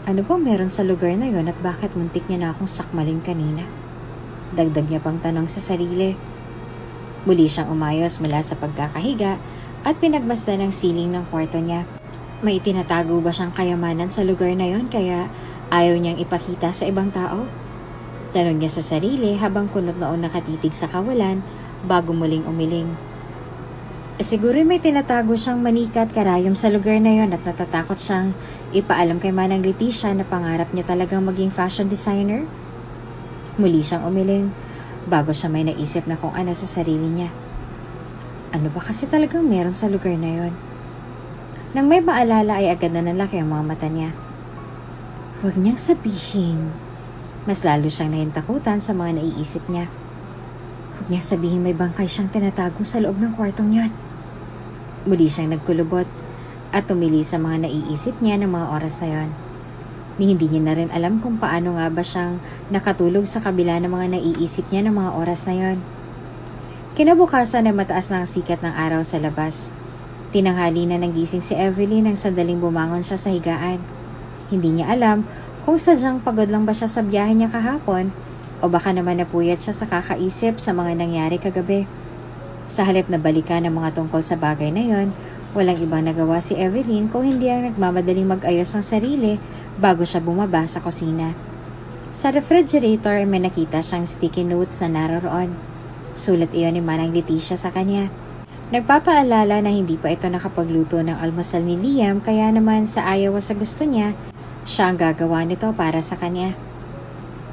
Ano bang meron sa lugar na yon at bakit muntik niya na akong sakmalin kanina? Dagdag niya pang tanong sa sarili. Muli siyang umayos mula sa pagkakahiga at pinagmasdan ang siling ng kwarto niya. May itinatago ba siyang kayamanan sa lugar na yon kaya ayaw niyang ipakita sa ibang tao? Tanong niya sa sarili habang kunot noon nakatitig sa kawalan bago muling umiling. Siguro may tinatago siyang manika at karayom sa lugar na yon at natatakot siyang ipaalam kay Manang Leticia na pangarap niya talagang maging fashion designer. Muli siyang umiling bago siya may naisip na kung ano sa sarili niya. Ano ba kasi talagang meron sa lugar na yon? Nang may maalala ay agad na nalaki ang mga mata niya. Huwag niyang sabihin. Mas lalo siyang nahintakutan sa mga naiisip niya. Huwag niyang sabihin may bangkay siyang tinatago sa loob ng kwartong yon. Muli siyang nagkulubot at tumili sa mga naiisip niya ng mga oras na yon. Hindi niya na rin alam kung paano nga ba siyang nakatulog sa kabila ng mga naiisip niya ng mga oras na yon. Kinabukasan ay mataas na ang sikat ng araw sa labas. Tinanghali na nagising si Evelyn nang sandaling bumangon siya sa higaan. Hindi niya alam kung sadyang pagod lang ba siya sa biyahe niya kahapon o baka naman napuyat siya sa kakaisip sa mga nangyari kagabi. Sa halip na balikan ang mga tungkol sa bagay na yon, walang ibang nagawa si Evelyn kung hindi ang nagmamadaling mag-ayos ng sarili bago siya bumaba sa kusina. Sa refrigerator may nakita siyang sticky notes na naroroon. Sulat iyon ni Manang Leticia sa kanya. Nagpapaalala na hindi pa ito nakapagluto ng almusal ni Liam kaya naman sa ayaw o sa gusto niya, siya ang gagawa nito para sa kanya.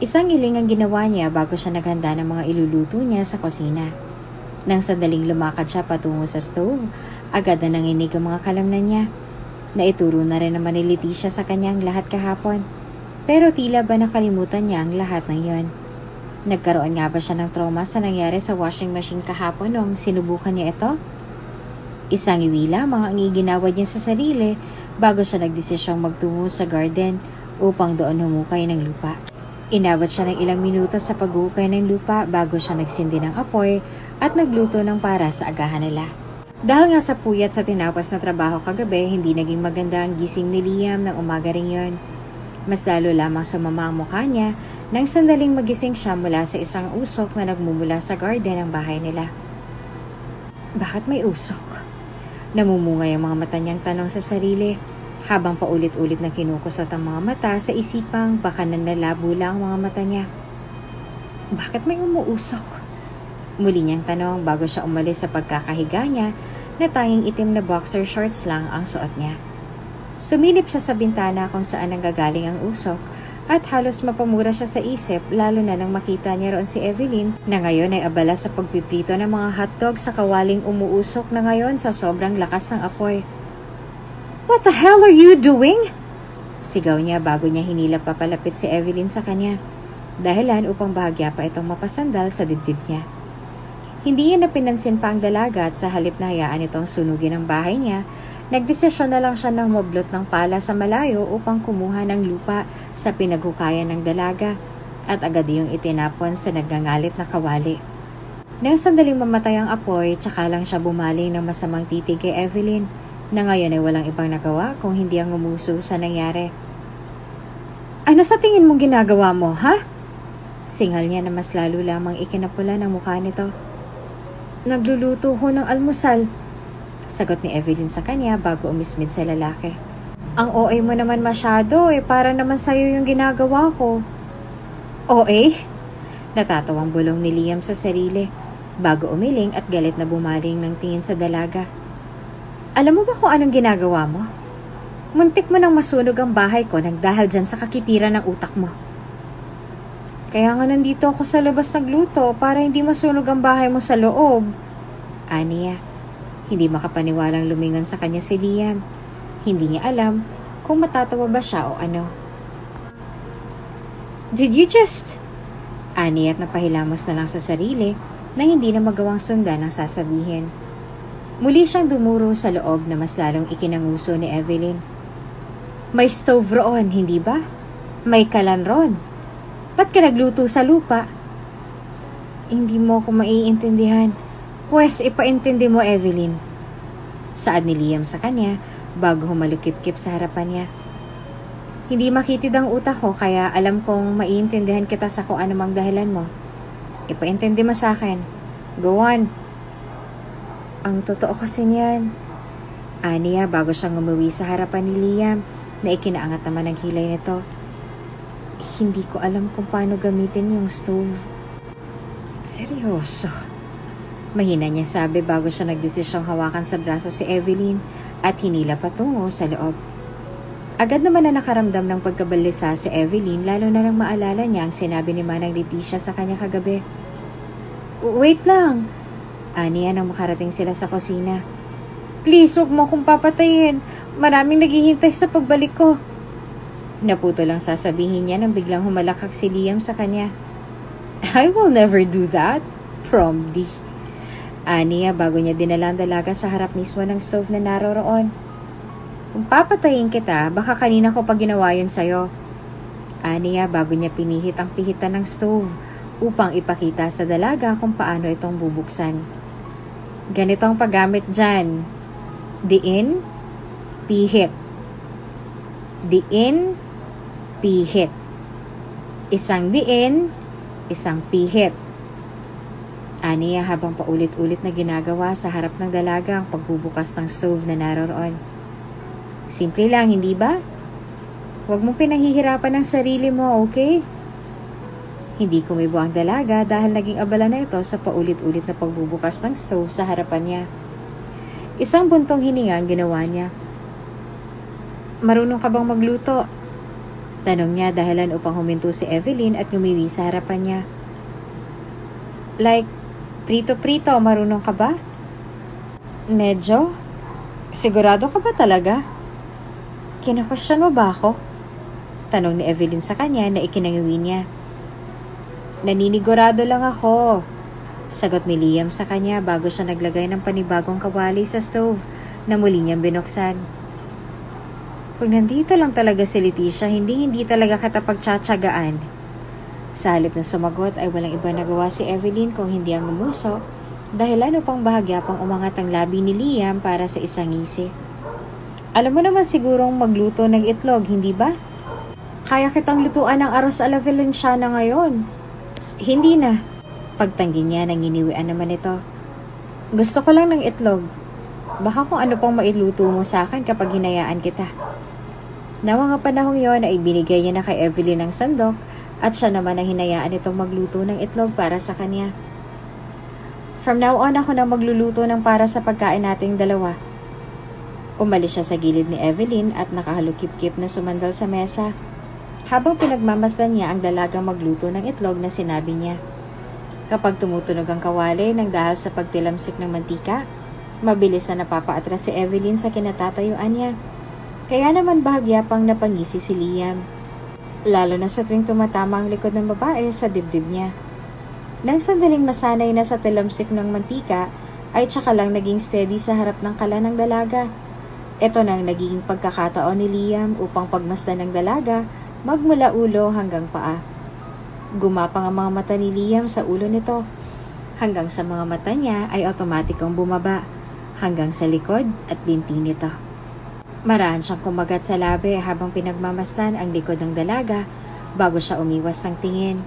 Isang iling ang ginawa niya bago siya naghanda ng mga iluluto niya sa kusina. Nang sandaling lumakad siya patungo sa stove, agad na nanginig ang mga kalamnan niya. Naituro na rin naman ni Leticia sa kanya ang lahat kahapon. Pero tila ba nakalimutan niya ang lahat ng yon. Nagkaroon nga ba siya ng trauma sa nangyari sa washing machine kahapon nung sinubukan niya ito? Isang iwi lamang ang iginawad niya sa sarili bago siya nagdesisyong magtungo sa garden upang doon humukay ng lupa. Inabot siya ng ilang minuto sa paghukay ng lupa bago siya nagsindi ng apoy at nagluto ng para sa agahan nila. Dahil nga sa puyat sa tinapos na trabaho kagabi, hindi naging maganda ang gising ni Liam ng umaga ring yon. Mas lalo lamang sumama ang mukha niya nang sandaling magising siya mula sa isang usok na nagmumula sa garden ng bahay nila. Bakit may usok? Namumungay ang mga mata niyang tanong sa sarili habang paulit-ulit na kinukusot ang mga mata sa isipang baka nanlalabo lang ang mga mata niya. Bakit may umuusok? Muli niyang tanong bago siya umalis sa pagkakahiga niya na tanging itim na boxer shorts lang ang suot niya. Sumilip siya sa bintana kung saan nanggagaling ang usok at halos mapamura siya sa isip lalo na nang makita niya roon si Evelyn na ngayon ay abala sa pagpiprito ng mga hotdog sa kawaling umuusok na ngayon sa sobrang lakas ng apoy. "What the hell are you doing?" Sigaw niya bago niya hinilap papalapit si Evelyn sa kanya. dahilan upang bahagya pa itong mapasandal sa dibdib niya. Hindi niya napinansin pa ang dalaga at sa halip na hayaan itong sunugin ang bahay niya, nagdesisyon na lang siya ng moblot ng pala sa malayo upang kumuha ng lupa sa pinaghukayan ng dalaga at agad yung itinapon sa nagngangalit na kawali. Nang sandaling mamatay ang apoy, tsaka lang siya bumaling ng masamang titig kay Evelyn na ngayon ay walang ibang nagawa kung hindi ang umuso sa nangyari. "Ano sa tingin mong ginagawa mo, ha?" Singal niya na mas lalo lamang ikinapula ng mukha nito. "Nagluluto ho ng almusal," sagot ni Evelyn sa kanya bago umismid sa lalaki. "Ang OA mo naman masyado para naman sa'yo yung ginagawa ko." "OA?" Natatawang bulong ni Liam sa sarili bago umiling at galit na bumaling ng tingin sa dalaga. "Alam mo ba kung anong ginagawa mo? Muntik mo nang masunog ang bahay ko nang dahil dyan sa kakitiran ng utak mo. Kaya nga nandito ako sa labas nagluto para hindi masunog ang bahay mo sa loob." Aniya. Hindi makapaniwalang lumingon sa kanya si Liam. Hindi niya alam kung matatawa ba siya o ano. "Did you just..." Aniya at napahilamos na lang sa sarili na hindi na magawang sundan ang sasabihin. Muli siyang dumuro sa loob na mas lalong ikinanguso ni Evelyn. "May stove roon, hindi ba? May kalan roon. Ba't ka nagluto sa lupa?" "Hindi mo ako maiintindihan." "Pwes, ipaintindi mo, Evelyn." Saad ni Liam sa kanya bago humalukip-kip sa harapan niya. "Hindi makitid ang utak ko kaya alam kong maiintindihan kita sa kung anumang dahilan mo. Ipaintindi mo sa akin. Go on." "Ang totoo kasi niyan," aniya bago siyang umuwi sa harapan ni Liam na ikinaangat naman ang kilay nito. "Hindi ko alam kung paano gamitin yung stove." "Seryoso?" Mahina niya sabi bago siya nagdesisyong hawakan sa braso si Evelyn at hinila patungo sa loob. Agad naman na nakaramdam ng pagkabalisa si Evelyn lalo na nang maalala niya ang sinabi ni Manang Leticia sa kanya kagabi. "Wait lang," aniya nang makarating sila sa kusina. "Please, wag mo akong papatayin. Maraming naghihintay sa pagbalik ko." Naputo lang sasabihin niya nang biglang humalakak si Liam sa kanya. "I will never do that, Promdi." Aniya bago niya dinala ang dalaga sa harap mismo ng stove na naroroon. "Kung papatayin kita, baka kanina ko pa ginawa yun sa'yo." Aniya bago niya pinihit ang pihitan ng stove upang ipakita sa dalaga kung paano itong bubuksan. "Ganito ang paggamit dyan. Diin, pihit. Diin, pihit. Isang diin, isang pihit." Aniya habang paulit-ulit na ginagawa sa harap ng dalaga ang pagbubukas ng stove na naroroon. "Simple lang, hindi ba? Huwag mong pinahihirapan ang sarili mo, okay?" Hindi kumibo ang dalaga dahil naging abala na ito sa paulit-ulit na pagbubukas ng stove sa harapan niya. Isang buntong hininga ang ginawa niya. "Marunong ka bang magluto?" Tanong niya dahilan upang huminto si Evelyn at ngumiwi sa harapan niya. "Like, prito-prito, marunong ka ba?" "Medyo." "Sigurado ka ba talaga?" "Kinakwestiyon mo ba ako?" Tanong ni Evelyn sa kanya na ikinangiwi niya. "Naninigurado lang ako," sagot ni Liam sa kanya bago siya naglagay ng panibagong kawali sa stove na muli niyang binuksan. "Kung nandito lang talaga si Leticia, hindi talaga kita pagtsatsagaan." Sa halip na sumagot ay walang iba nagawa si Evelyn kung hindi ang lumuso dahilan upang bahagya pang umangat ang labi ni Liam para sa isang ngisi. "Alam mo naman sigurong magluto ng itlog, hindi ba? Kaya kitang lutuan ng arroz a la Valenciana ngayon." "Hindi na." Pagtanggi niya nang iniwian naman ito. "Gusto ko lang ng itlog. Baka kung ano pang mailuto mo sa akin kapag hinayaan kita." Nang mga panahong yon ay binigay niya na kay Evelyn ang sandok at siya naman ang hinayaan itong magluto ng itlog para sa kanya. "From now on ako na magluluto ng para sa pagkain nating dalawa." Umalis siya sa gilid ni Evelyn at nakahalukip-kip na sumandal sa mesa habang pinagmamasdan niya ang dalagang magluto ng itlog na sinabi niya. Kapag tumutunog ang kawali ng dahil sa pagtilamsik ng mantika, mabilis na napapaatras si Evelyn sa kinatatayuan niya. Kaya naman bahagya pang napangisi si Liam. lalo na sa tuwing tumatama ang likod ng babae sa dibdib niya. Nang sandaling masanay na sa talamsik ng mantika, ay tsaka lang naging steady sa harap ng kala ng dalaga. Ito nang naging pagkakataon ni Liam upang pagmasdan ng dalaga magmula ulo hanggang paa. Gumapang ang mga mata ni Liam sa ulo nito. Hanggang sa mga mata niya ay otomatikong bumaba hanggang sa likod at binti nito. Maraan siyang kumagat sa labi habang pinagmamasdan ang likod ng dalaga bago siya umiwas ng tingin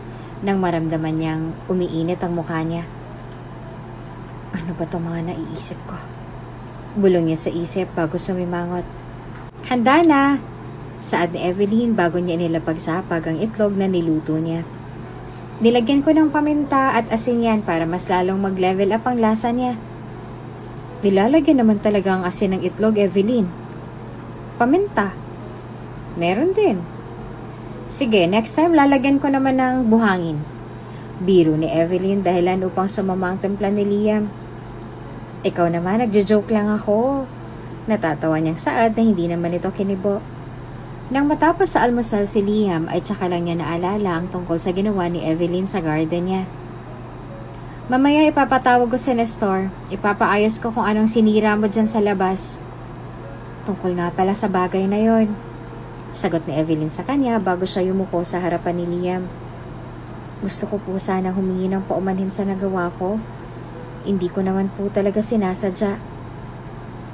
nang maramdaman niyang umiinit ang mukha niya. Ano ba itong mga naiisip ko? Bulong niya sa isip bago sumimangot. Handa na! Saad ni Evelyn bago niya inilapagsapag ang itlog na niluto niya. Nilagyan ko ng paminta at asin yan para mas lalong mag-level up ang lasa niya. Nilalagyan naman talaga ang asin ng itlog, Evelyn. Paminta? Meron din. Sige, next time lalagyan ko naman ng buhangin. Biro ni Evelyn dahilan upang sumama ang timpla ni Liam. Ikaw naman, nagjo-joke lang ako. Natatawa niyang saad na hindi naman ito kinibo. Nang matapos sa almusal si Liam ay tsaka lang niya naalala ang tungkol sa ginawa ni Evelyn sa garden niya. Mamaya ipapatawag ko si Nestor. Ipapaayos ko kung anong sinira mo dyan sa labas. Tungkol nga pala sa bagay na yon. Sagot ni Evelyn sa kanya bago siya yumuko sa harapan ni Liam. Gusto ko po sana humingi ng paumanhin sa nagawa ko. Hindi ko naman po talaga sinasadya.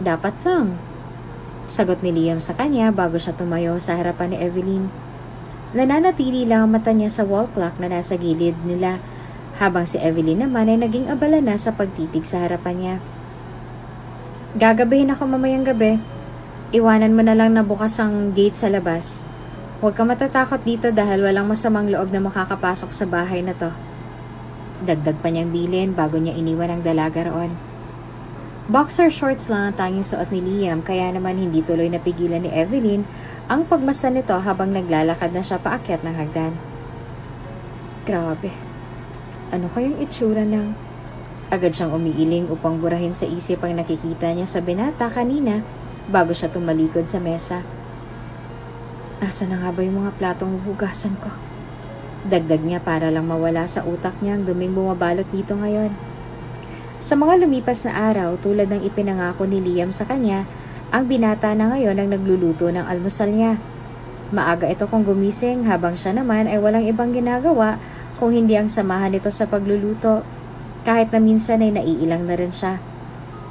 Dapat lang. Sagot ni Liam sa kanya bago siya tumayo sa harapan ni Evelyn. Nananatili lang ang mata niya sa wall clock na nasa gilid nila habang si Evelyn naman ay naging abala na sa pagtitig sa harapan niya. Gagabihin ako mamayang gabi. Iwanan mo na lang na bukas ang gate sa labas. Huwag ka matatakot dito dahil walang masamang loob na makakapasok sa bahay na to. Dagdag pa niyang bilin bago niya iniwan ang dalaga roon. Boxer shorts lang ang tanging suot ni Liam kaya naman hindi tuloy napigilan ni Evelyn ang pagmasdan nito habang naglalakad na siya paakyat ng hagdan. Grabe. Ano kayang itsura ng... Agad siyang umiiling upang burahin sa isip ang nakikita niya sa binata kanina bago siya tumalikod sa mesa. Nasaan na nga ba yung mga platong hugasan ko? Dagdag niya para lang mawala sa utak niya ang duming bumabalot dito ngayon. Sa mga lumipas na araw, tulad ng ipinangako ni Liam sa kanya, ang binata na ngayon ang nagluluto ng almusal niya. Maaga ito kung gumising habang siya naman ay walang ibang ginagawa kung hindi ang samahan nito sa pagluluto. Kahit na minsan ay naiilang na rin siya.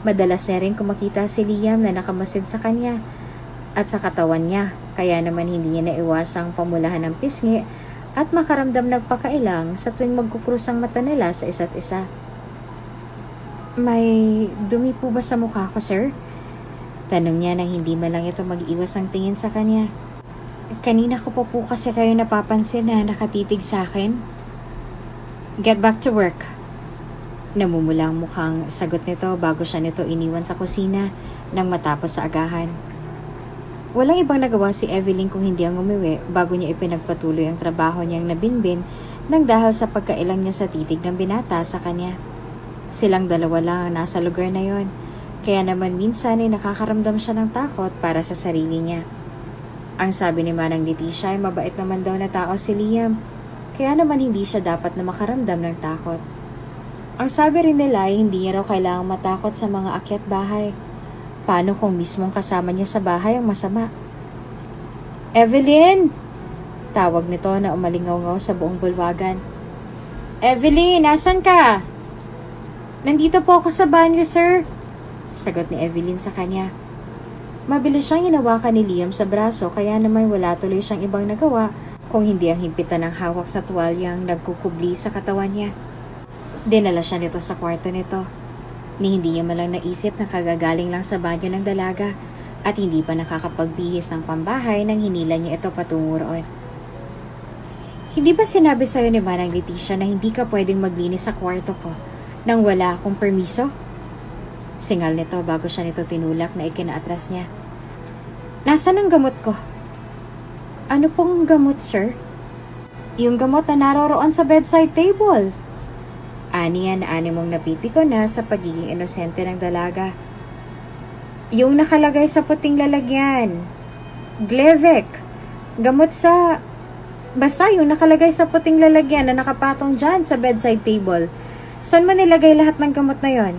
Madalas na rin kumakita si Liam na nakamasid sa kanya at sa katawan niya, kaya naman hindi niya naiwasang pamulahan ng pisngi at makaramdam ng pakailang sa tuwing magkukrus ang mata nila sa isa't isa. May dumi po ba sa mukha ko, sir? Tanong niya nang hindi man lang ito mag-iwas ang tingin sa kanya. Kanina ko po kasi kayo napapansin na nakatitig sa akin. Get back to work. Namumula ang mukhang sagot nito bago siya nito iniwan sa kusina nang matapos sa agahan. Walang ibang nagawa si Evelyn kung hindi ang umuwi bago niya ipinagpatuloy ang trabaho niyang nabinbin nang dahil sa pagkailang niya sa titig ng binata sa kanya. Silang dalawa lang ang nasa lugar na yon, kaya naman minsan ay nakakaramdam siya ng takot para sa sarili niya. Ang sabi ni Manang Leticia ay mabait naman daw na tao si Liam, kaya naman hindi siya dapat na makaramdam ng takot. Ang sabi rin nila ay hindi niya raw kailangang matakot sa mga akyat bahay. Paano kung mismong kasama niya sa bahay ang masama? Evelyn! Tawag nito na umalingaw-ngaw sa buong bulwagan. Evelyn, nasan ka? Nandito po ako sa banyo, sir. Sagot ni Evelyn sa kanya. Mabilis siyang hinawakan ni Liam sa braso kaya naman wala tuloy siyang ibang nagawa kung hindi ang himpitan ng hawak sa tuwalyang nagkukubli sa katawan niya. Dinala siya nito sa kwarto nito. Ni hindi niya malang naisip na kagagaling lang sa banyo ng dalaga at hindi pa nakakapagbihis ng pambahay nang hinila niya ito patungo roon. Hindi ba sinabi sa'yo ni Manang Leticia na hindi ka pwedeng maglinis sa kwarto ko nang wala akong permiso? Singal nito bago siya nito tinulak na ikinaatras niya. Nasaan ang gamot ko? Ano pong gamot, sir? Yung gamot na naroroon sa bedside table. Ani mong napipiko na sa pagiging inosente ng dalaga. Yung nakalagay sa puting lalagyan. Glevec. Gamot sa... Basta yung nakalagay sa puting lalagyan na nakapatong dyan sa bedside table. Saan mo nilagay lahat ng gamot na yon?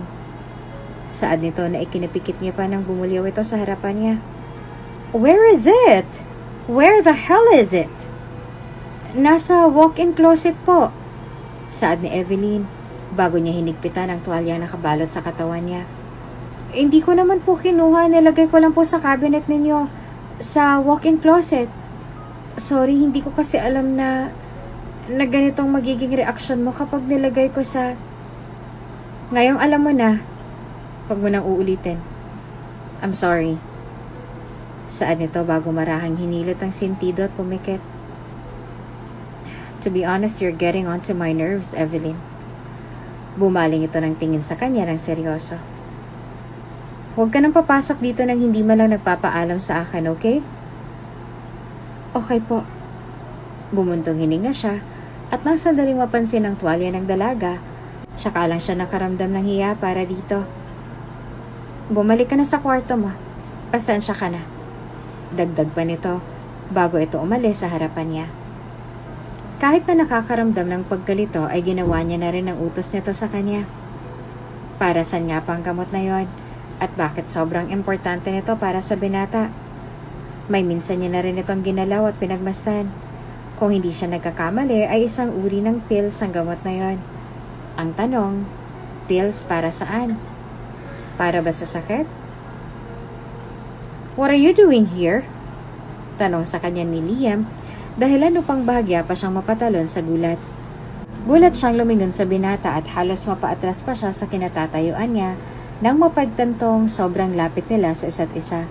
Saad nito na ikinapikit niya pa nang bumulyaw ito sa harapan niya. Where is it? Where the hell is it? Nasa walk-in closet po. Saad ni Evelyn bago niya hinigpitan ang tuwalyang nakabalot sa katawan niya. Hindi ko naman po kinuha, nilagay ko lang po sa cabinet ninyo sa walk-in closet. Sorry, hindi ko kasi alam na ganitong magiging reaksyon mo kapag nilagay ko sa... Ngayong alam mo na, huwag mo nang uulitin. I'm sorry. Saad nito bago marahang hinilot ang sentido at pumikit. To be honest, you're getting onto my nerves, Evelyn. Bumaling ito ng tingin sa kanya ng seryoso. Huwag ka nang papasok dito nang hindi man lang nagpapaalam sa akin, okay? Okay po. Bumuntong hininga siya at nang sandaling mapansin ang tuwalya ng dalaga, tsaka lang siya nakaramdam ng hiya para dito. Bumalik ka na sa kwarto mo. Pasensya ka na. Dagdag pa nito bago ito umalis sa harapan niya. Kahit na nakakaramdam ng pagkalito ay ginawa niya na rin ang utos nito sa kanya. Para saan nga pang gamot na yon at bakit sobrang importante nito para sa binata? May minsan niya na rin itong ginalaw at pinagmasdan. Kung hindi siya nagkakamali ay isang uri ng pills ang gamot na yon. Ang tanong, pills para saan? Para ba sa sakit? What are you doing here? Tanong sa kanya ni Liam dahilan upang bahagya pa siyang mapatalon sa gulat. Gulat siyang lumingon sa binata at halos mapaatras pa siya sa kinatatayuan niya nang mapagtantong sobrang lapit nila sa isa't isa.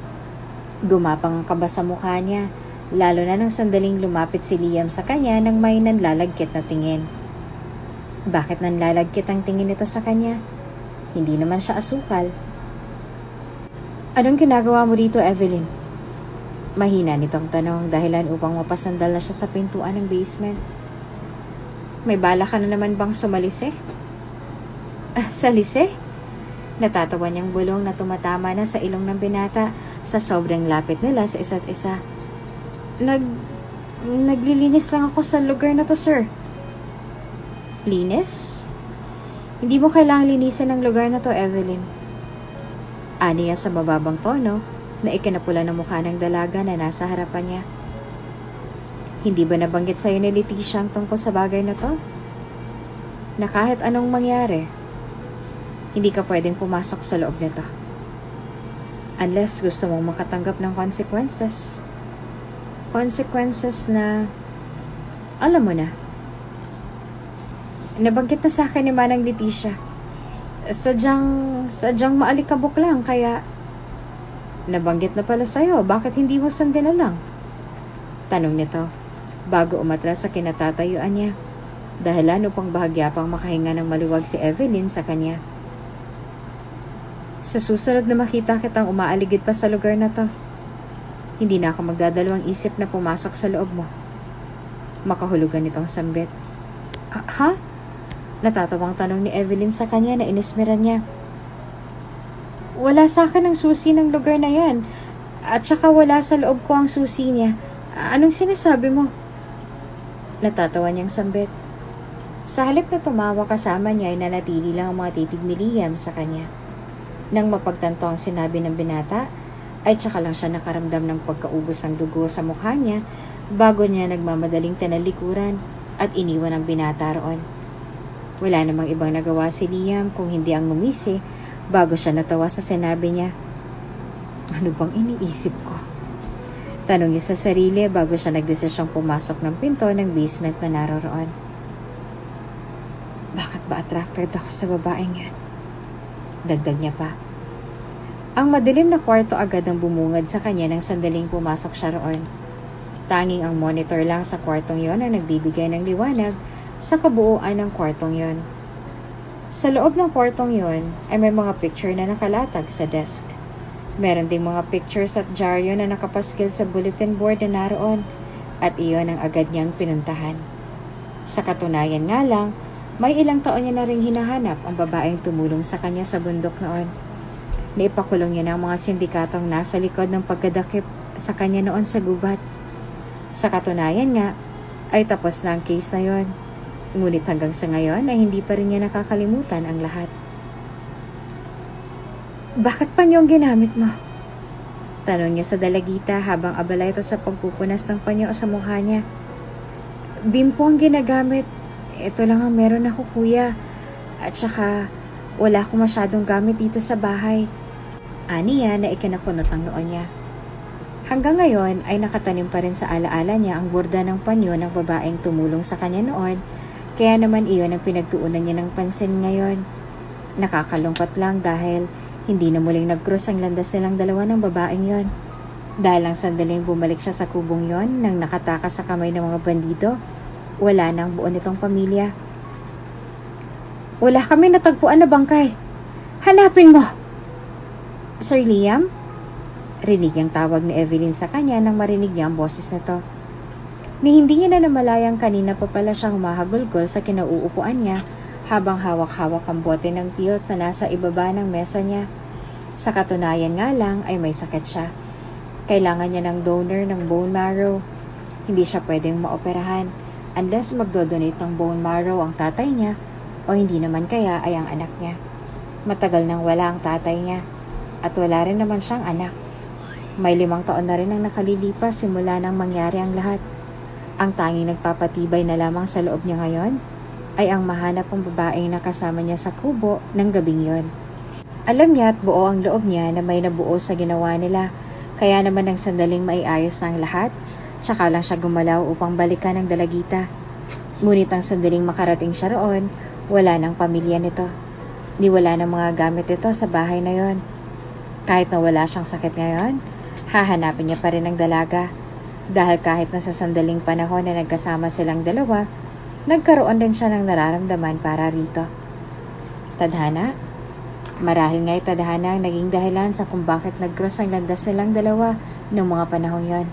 Gumapang ang kaba sa mukha niya, lalo na nang sandaling lumapit si Liam sa kanya nang may nanlalagkit na tingin. Bakit nanlalagkit ang tingin nito sa kanya? Hindi naman siya asukal. Anong ginagawa mo dito, Evelyn? Mahina nitong tanong dahilan upang mapasandal na siya sa pintuan ng basement. May bala ka na naman bang sumalise? Salise? Natatawa niyang bulong na tumatama na sa ilong ng binata sa sobrang lapit nila sa isa't isa. Naglilinis lang ako sa lugar na to, sir. Linis? Hindi mo kailangang linisin ang lugar na to, Evelyn. Aniya sa mababang tono na ikinapula ng mukha ng dalaga na nasa harapan niya. Hindi ba nabanggit sa'yo ni Leticia ang tungkol sa bagay na to? Na kahit anong mangyari, hindi ka pwedeng pumasok sa loob nito. Unless gusto mong makatanggap ng consequences. Consequences na, alam mo na. Nabanggit na sa akin ni Manang Leticia. Sadyang maalikabok lang, kaya... Nabanggit na pala sa'yo, bakit hindi mo sundin na lang? Tanong nito, bago umatras sa kinatatayuan niya. Dahilan upang bahagya pang makahinga ng maluwag si Evelyn sa kanya. Sa susunod na makita kitang umaaligid pa sa lugar na to, hindi na ako magdadalawang isip na pumasok sa loob mo. Makahulugan nitong sambit. Ha? Natatawang tanong ni Evelyn sa kanya na inismeran niya. Wala sa akin ang susi ng lugar na yan. At saka wala sa loob ko ang susi niya. Anong sinasabi mo? Natatawa niyang sambit. Sa halip na tumawa kasama niya ay nanatili lang ang mga titig ni Liam sa kanya. Nang mapagtanto ang sinabi ng binata, ay tsaka lang siya nakaramdam ng pagkaubos ng dugo sa mukha niya bago niya nagmamadaling tinalikuran at iniwan ang binata roon. Wala namang ibang nagawa si Liam kung hindi ang ngumisi bago siya natawa sa sinabi niya. Ano bang iniisip ko? Tanong niya sa sarili bago siya nagdesisyong pumasok ng pinto ng basement na naroroon. Bakit ba attracted ako sa babaeng yan? Dagdag niya pa. Ang madilim na kwarto agad ang bumungad sa kanya nang sandaling pumasok siya roon. Tanging ang monitor lang sa kwartong yon ang nagbibigay ng liwanag sa kabuuan ng kwartong yon. Sa loob ng kwartong yon ay may mga picture na nakalatag sa desk. Meron ding mga pictures at dyaryo na nakapaskil sa bulletin board na naroon at iyon ang agad niyang pinuntahan. Sa katunayan nga lang, may ilang taon niya na ring hinahanap ang babaeng tumulong sa kanya sa bundok noon. Naipakulong niya ng mga sindikatong nasa likod ng pagkadakip sa kanya noon sa gubat. Sa katunayan nga, ay tapos na ang case na yon. Ngunit hanggang sa ngayon ay hindi pa rin niya nakakalimutan ang lahat. Bakit panyo ang ginamit mo? Tanong niya sa dalagita habang abala ito sa pagpupunas ng panyo sa mukha niya. Bimpo ang ginagamit. Ito lang ang meron ako, kuya. At saka wala akong masyadong gamit dito sa bahay. Aniya na ikinakunot ang noon niya. Hanggang ngayon ay nakatanim pa rin sa alaala niya ang borda ng panyo ng babaeng tumulong sa kanya noon, kaya naman iyon ang pinagtuunan niya ng pansin ngayon. Nakakalungkot lang dahil hindi na muling nag-cross ang landas nilang dalawa ng babaeng yon. Dahil lang sandaling bumalik siya sa kubong yon nang nakatakas sa kamay ng mga bandido, wala nang buo nitong pamilya. Wala kami natagpuan na bangkay. Hanapin mo! Sir Liam? Rinig ang tawag ni Evelyn sa kanya nang marinig niya ang boses nito. Ni hindi niya na namalayang kanina pa pala siya humahagulgol sa kinauupuan niya habang hawak-hawak ang bote ng pills na nasa ibaba ng mesa niya. Sa katunayan nga lang ay may sakit siya. Kailangan niya ng donor ng bone marrow. Hindi siya pwedeng maoperahan unless magdodonate ng bone marrow ang tatay niya o hindi naman kaya ay ang anak niya. Matagal nang wala ang tatay niya at wala rin naman siyang anak. May 5 taon na rin ang nakalilipas simula nang mangyari ang lahat. Ang tanging nagpapatibay na lamang sa loob niya ngayon ay ang mahanap ang babaeng nakasama niya sa kubo ng gabing yon. Alam niya at buo ang loob niya na may nabuo sa ginawa nila, kaya naman ng sandaling maiayos ng lahat, tsaka lang siya gumalaw upang balikan ang dalagita. Ngunit ang sandaling makarating siya roon, wala ng pamilya nito. Niwala ng mga gamit ito sa bahay na yon. Kahit na wala siyang sakit ngayon, hahanapin niya pa rin ang dalaga. Dahil kahit na sa sandaling panahon na nagkasama silang dalawa, nagkaroon din siya ng nararamdaman para rito. Tadhana? Marahil nga'y tadhana ang naging dahilan sa kung bakit nag-cross ang landas nilang dalawa noong mga panahong yon.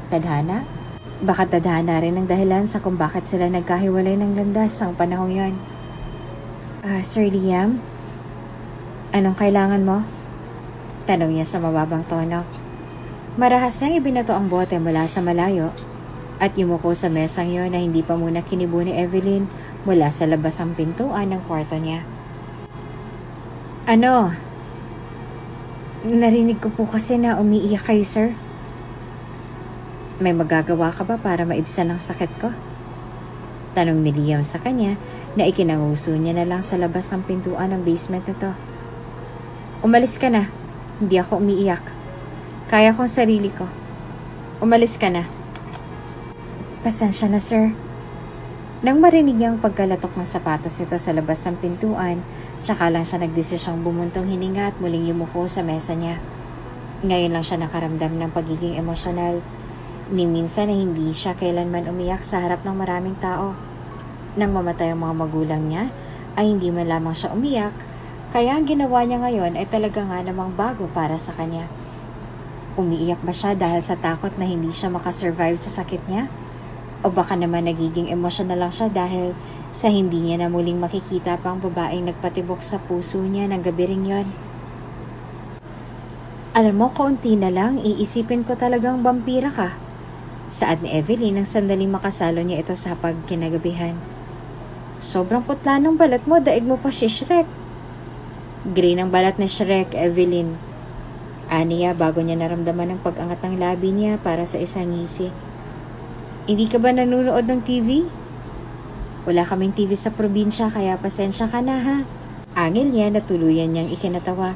Tadhana? Baka tadhana rin ang dahilan sa kung bakit sila nagkahiwalay ng landas ang panahong yon. Sir Liam? Anong kailangan mo? Tanong niya sa mababang tono. Marahas niyang ibinato ang bote mula sa malayo at yumuko sa mesang yon na hindi pa muna kinibo ni Evelyn mula sa labas ang pintuan ng kwarto niya. Ano? Narinig ko po kasi na umiiyak kayo, sir. May magagawa ka ba para maibsan ang sakit ko? Tanong ni Liam sa kanya na ikinanguso niya na lang sa labas ng pintuan ng basement nito. Umalis ka na. Hindi ako umiiyak. Kaya kong sarili ko. Umalis ka na. Pasensya na, sir. Nang marinig niya ang pagkalatok ng sapatos nito sa labas ng pintuan, tsaka lang siya nagdesisyong bumuntong hininga at muling yumuko sa mesa niya. Ngayon lang siya nakaramdam ng pagiging emosyonal. Ni minsan na hindi siya kailanman umiyak sa harap ng maraming tao. Nang mamatay ang mga magulang niya, ay hindi man lamang siya umiyak, kaya ang ginawa niya ngayon ay talaga nga namang bago para sa kanya. Umiiyak ba siya dahil sa takot na hindi siya makasurvive sa sakit niya? O baka naman nagiging emosyonal lang siya dahil sa hindi niya na muling makikita pa ang babaeng nagpatibok sa puso niya ng gabi ring yon? Alam mo, kaunti na lang, iisipin ko talagang vampira ka. Saad ni Evelyn nang sandaling makasalo niya ito sa pagkinagabihan. Sobrang putla ng balat mo, daig mo pa si Shrek. Green ang balat ni Shrek, Evelyn. Aniya bago niya naramdaman ang pag-angat ng labi niya para sa isang ngisi. Hindi ka ba nanonood ng TV? Wala kaming TV sa probinsya kaya pasensya ka na ha. Angil niya na tuluyan niyang ikinatawa.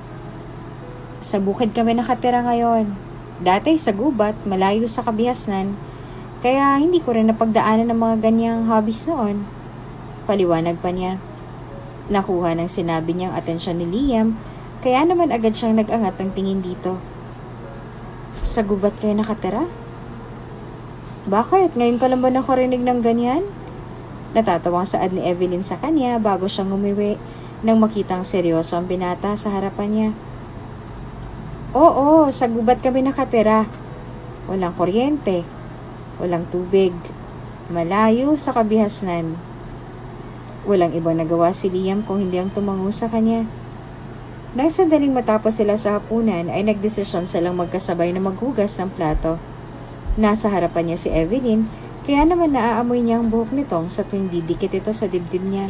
Sa bukid kami nakatira ngayon. Dati sa gubat, malayo sa kabihasnan. Kaya hindi ko rin napagdaanan ng mga ganyang hobbies noon. Paliwanag pa niya. Nakuha ng sinabi niyang atensyon ni Liam, kaya naman agad siyang nag-angat ng tingin dito. Sa gubat kayo nakatira? Bakit? Ngayon ka lang ba nakarinig ng ganyan? Natatawang saad ni Evelyn sa kanya bago siyang umiwi nang makitang seryoso ang binata sa harapan niya. Oo, sa gubat kami nakatira. Walang kuryente, walang tubig, malayo sa kabihasnan. Walang ibang nagawa si Liam kung hindi ang tumango sa kanya. Nang sandaling matapos sila sa hapunan ay nagdesisyon silang magkasabay na maghugas ng plato. Nasa harapan niya si Evelyn, Kaya naman naaamoy niya ang buhok nitong sa tuwing didikit ito sa dibdib niya.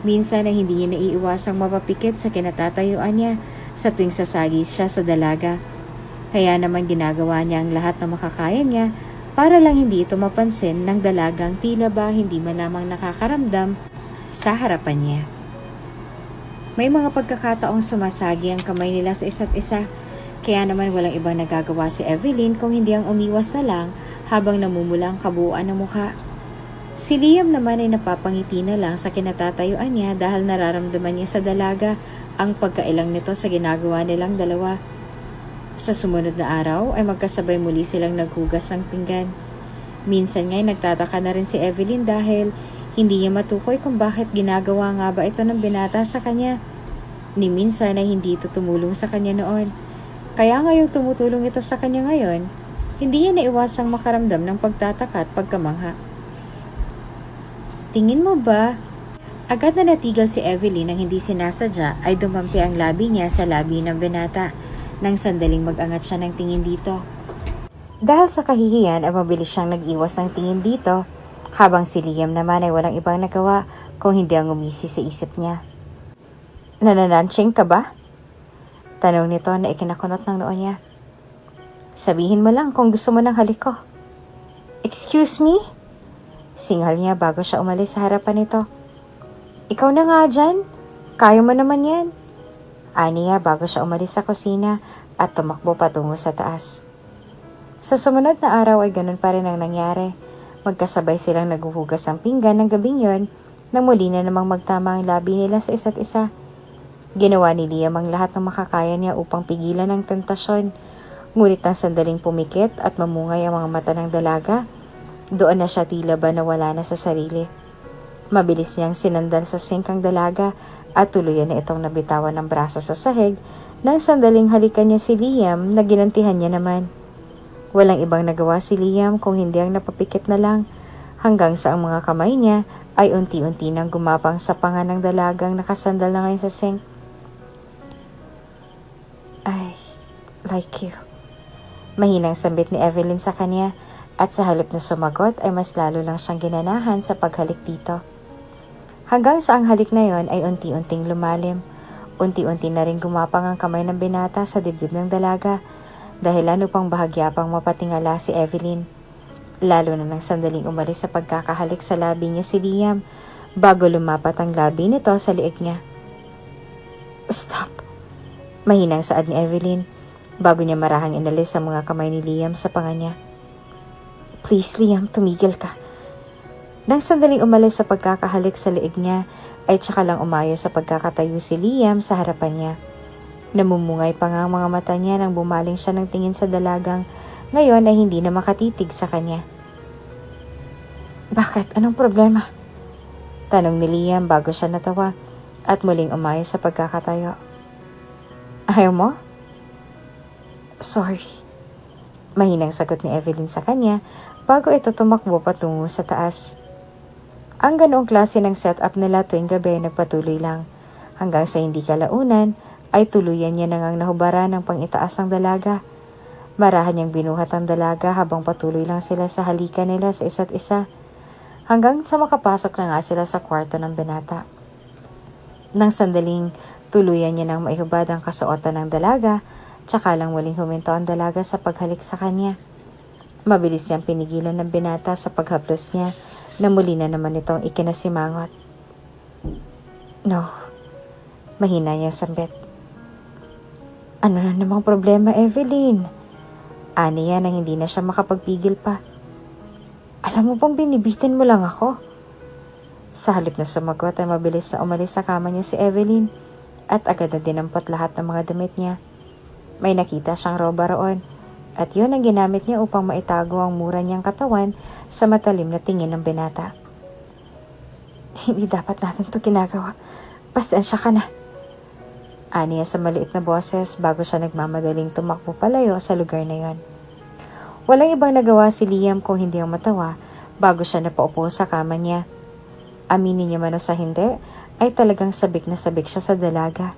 Minsan ay hindi niya naiiwasang mapapikit sa kinatatayuan niya sa tuwing sasagis siya sa dalaga. Kaya naman ginagawa niya ang lahat na makakaya niya para lang hindi ito mapansin ng dalagang tila ba hindi man lamang nakakaramdam sa harapan niya. May mga pagkakataong sumasagi ang kamay nila sa isa't isa, kaya naman walang ibang nagagawa si Evelyn kung hindi ang umiwas na lang habang namumula ang kabuuan ng mukha. Si Liam naman ay napapangiti na lang sa kinatatayuan niya dahil nararamdaman niya sa dalaga ang pagkailang nito sa ginagawa nilang dalawa. Sa sumunod na araw ay magkasabay muli silang naghugas ng pinggan. Minsan nga'y nagtataka na rin si Evelyn dahil hindi niya matukoy kung bakit ginagawa nga ba ito ng binata sa kanya. Ni minsan ay hindi ito tumulong sa kanya noon. Kaya ngayong tumutulong ito sa kanya ngayon, hindi niya naiwasang makaramdam ng pagtataka at pagkamangha. Tingin mo ba? Agad na natigil si Evelyn nang hindi sinasadya ay dumampi ang labi niya sa labi ng binata nang sandaling mag-angat siya ng tingin dito. Dahil sa kahihiyan ay mabilis siyang nag-iwas ng tingin dito habang si Liam naman ay walang ibang nagawa kung hindi ang umisi sa isip niya. Nanananching ka ba? Tanong nito na ikinakunot ng noo niya. Sabihin mo lang kung gusto mo ng halik ko. Excuse me? Singal niya bago siya umalis sa harapan nito. Ikaw na nga dyan. Kaya mo naman yan. Aniya bago siya umalis sa kusina at tumakbo patungo sa taas. Sa sumunod na araw ay ganun pa rin ang nangyari. Magkasabay silang naghuhugas ng pinggan ng gabing yon nang muli na namang magtama ang labi nila sa isa't isa. Ginawa ni Liam ang lahat ng makakaya niya upang pigilan ang tentasyon. Ngunit nang sandaling pumikit at mamungay ang mga mata ng dalaga, doon na siya tila ba nawala na sa sarili. Mabilis niyang sinandal sa sink ang dalaga at tuluyan na itong nabitawan ng braso sa sahig nang sandaling halikan niya si Liam na ginantihan niya naman. Walang ibang nagawa si Liam kung hindi ang napapikit na lang hanggang sa ang mga kamay niya ay unti-unti nang gumapang sa panga ng dalagang nakasandal na ngayon sa sink. I like you. Mahinang sambit ni Evelyn sa kanya at sa halip na sumagot ay mas lalo lang siyang ginanahan sa paghalik dito. Hanggang sa ang halik na yon ay unti-unting lumalim. Unti-unti na rin gumapang ang kamay ng binata sa dibdib ng dalaga dahilan upang bahagya pang mapatingala si Evelyn. Lalo na nang sandaling umalis sa pagkakahalik sa labi niya si Liam bago lumapat ang labi nito sa liig niya. Stop! Mahinang saad ni Evelyn bago niya marahang inalis ang mga kamay ni Liam sa panga niya. Please Liam, tumigil ka. Nang sandaling umalis sa pagkakahalik sa liig niya ay tsaka lang umayo sa pagkakatayo si Liam sa harapan niya. Namumungay pa nga ang mga mata niya nang bumaling siya ng tingin sa dalagang ngayon ay hindi na makatitig sa kanya. Bakit? Anong problema? Tanong ni Liam bago siya natawa at muling umayo sa pagkakatayo. Ayaw mo? Sorry. Mahinang sagot ni Evelyn sa kanya bago ito tumakbo patungo sa taas. Ang ganoong klase ng setup nila tuwing gabi nagpatuloy lang hanggang sa hindi kalaunan ay tuluyan niya nang nahubaran ng pangitaas ng dalaga. Marahan niyang binuhat ang dalaga habang patuloy lang sila sa halikan nila sa isa't isa hanggang sa makapasok na nga sila sa kwarto ng binata. Nang sandaling tuluyan niya nang maihubad ang kasuotan ng dalaga, tsaka lang muling huminto ang dalaga sa paghalik sa kanya. Mabilis niyang pinigilan ng binata sa paghaplos niya na muli na naman itong ikinasimangot. No, mahina niyang sambit. Ano na namang problema, Evelyn? Aniya nang hindi na siya makapagpigil pa. Alam mo bang binibitin mo lang ako? Sa halip na sumagot ay mabilis na umalis sa kama niya si Evelyn at agad na dinampot lahat ng mga damit niya. May nakita siyang roba roon at yun ang ginamit niya upang maitago ang mura niyang katawan sa matalim na tingin ng binata. Hindi dapat natin ito ginagawa. Pasensya ka na. Aniya sa maliit na boses bago siya nagmamadaling tumakbo palayo sa lugar na yon. Walang ibang nagawa si Liam kung hindi ang matawa bago siya napaupo sa kama niya. Aminin niya man o sa hindi, ay talagang sabik na sabik siya sa dalaga.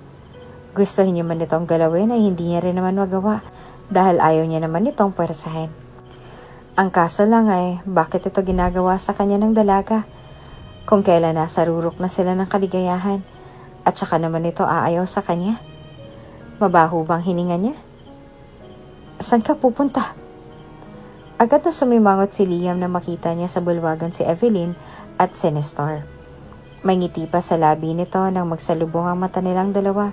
Gustuhin niya man itong galawin ay hindi niya rin naman magawa dahil ayaw niya naman itong pwersahin. Ang kaso lang ay, bakit ito ginagawa sa kanya ng dalaga? Kung kailan nasa rurok na sila ng kaligayahan, at saka naman ito aayaw sa kanya. Mabaho bang hininga niya? Saan ka pupunta? Agad na sumimangot si Liam na makita niya sa bulwagan si Evelyn at si Nestor. May ngiti pa sa labi nito nang magsalubong ang mata nilang dalawa.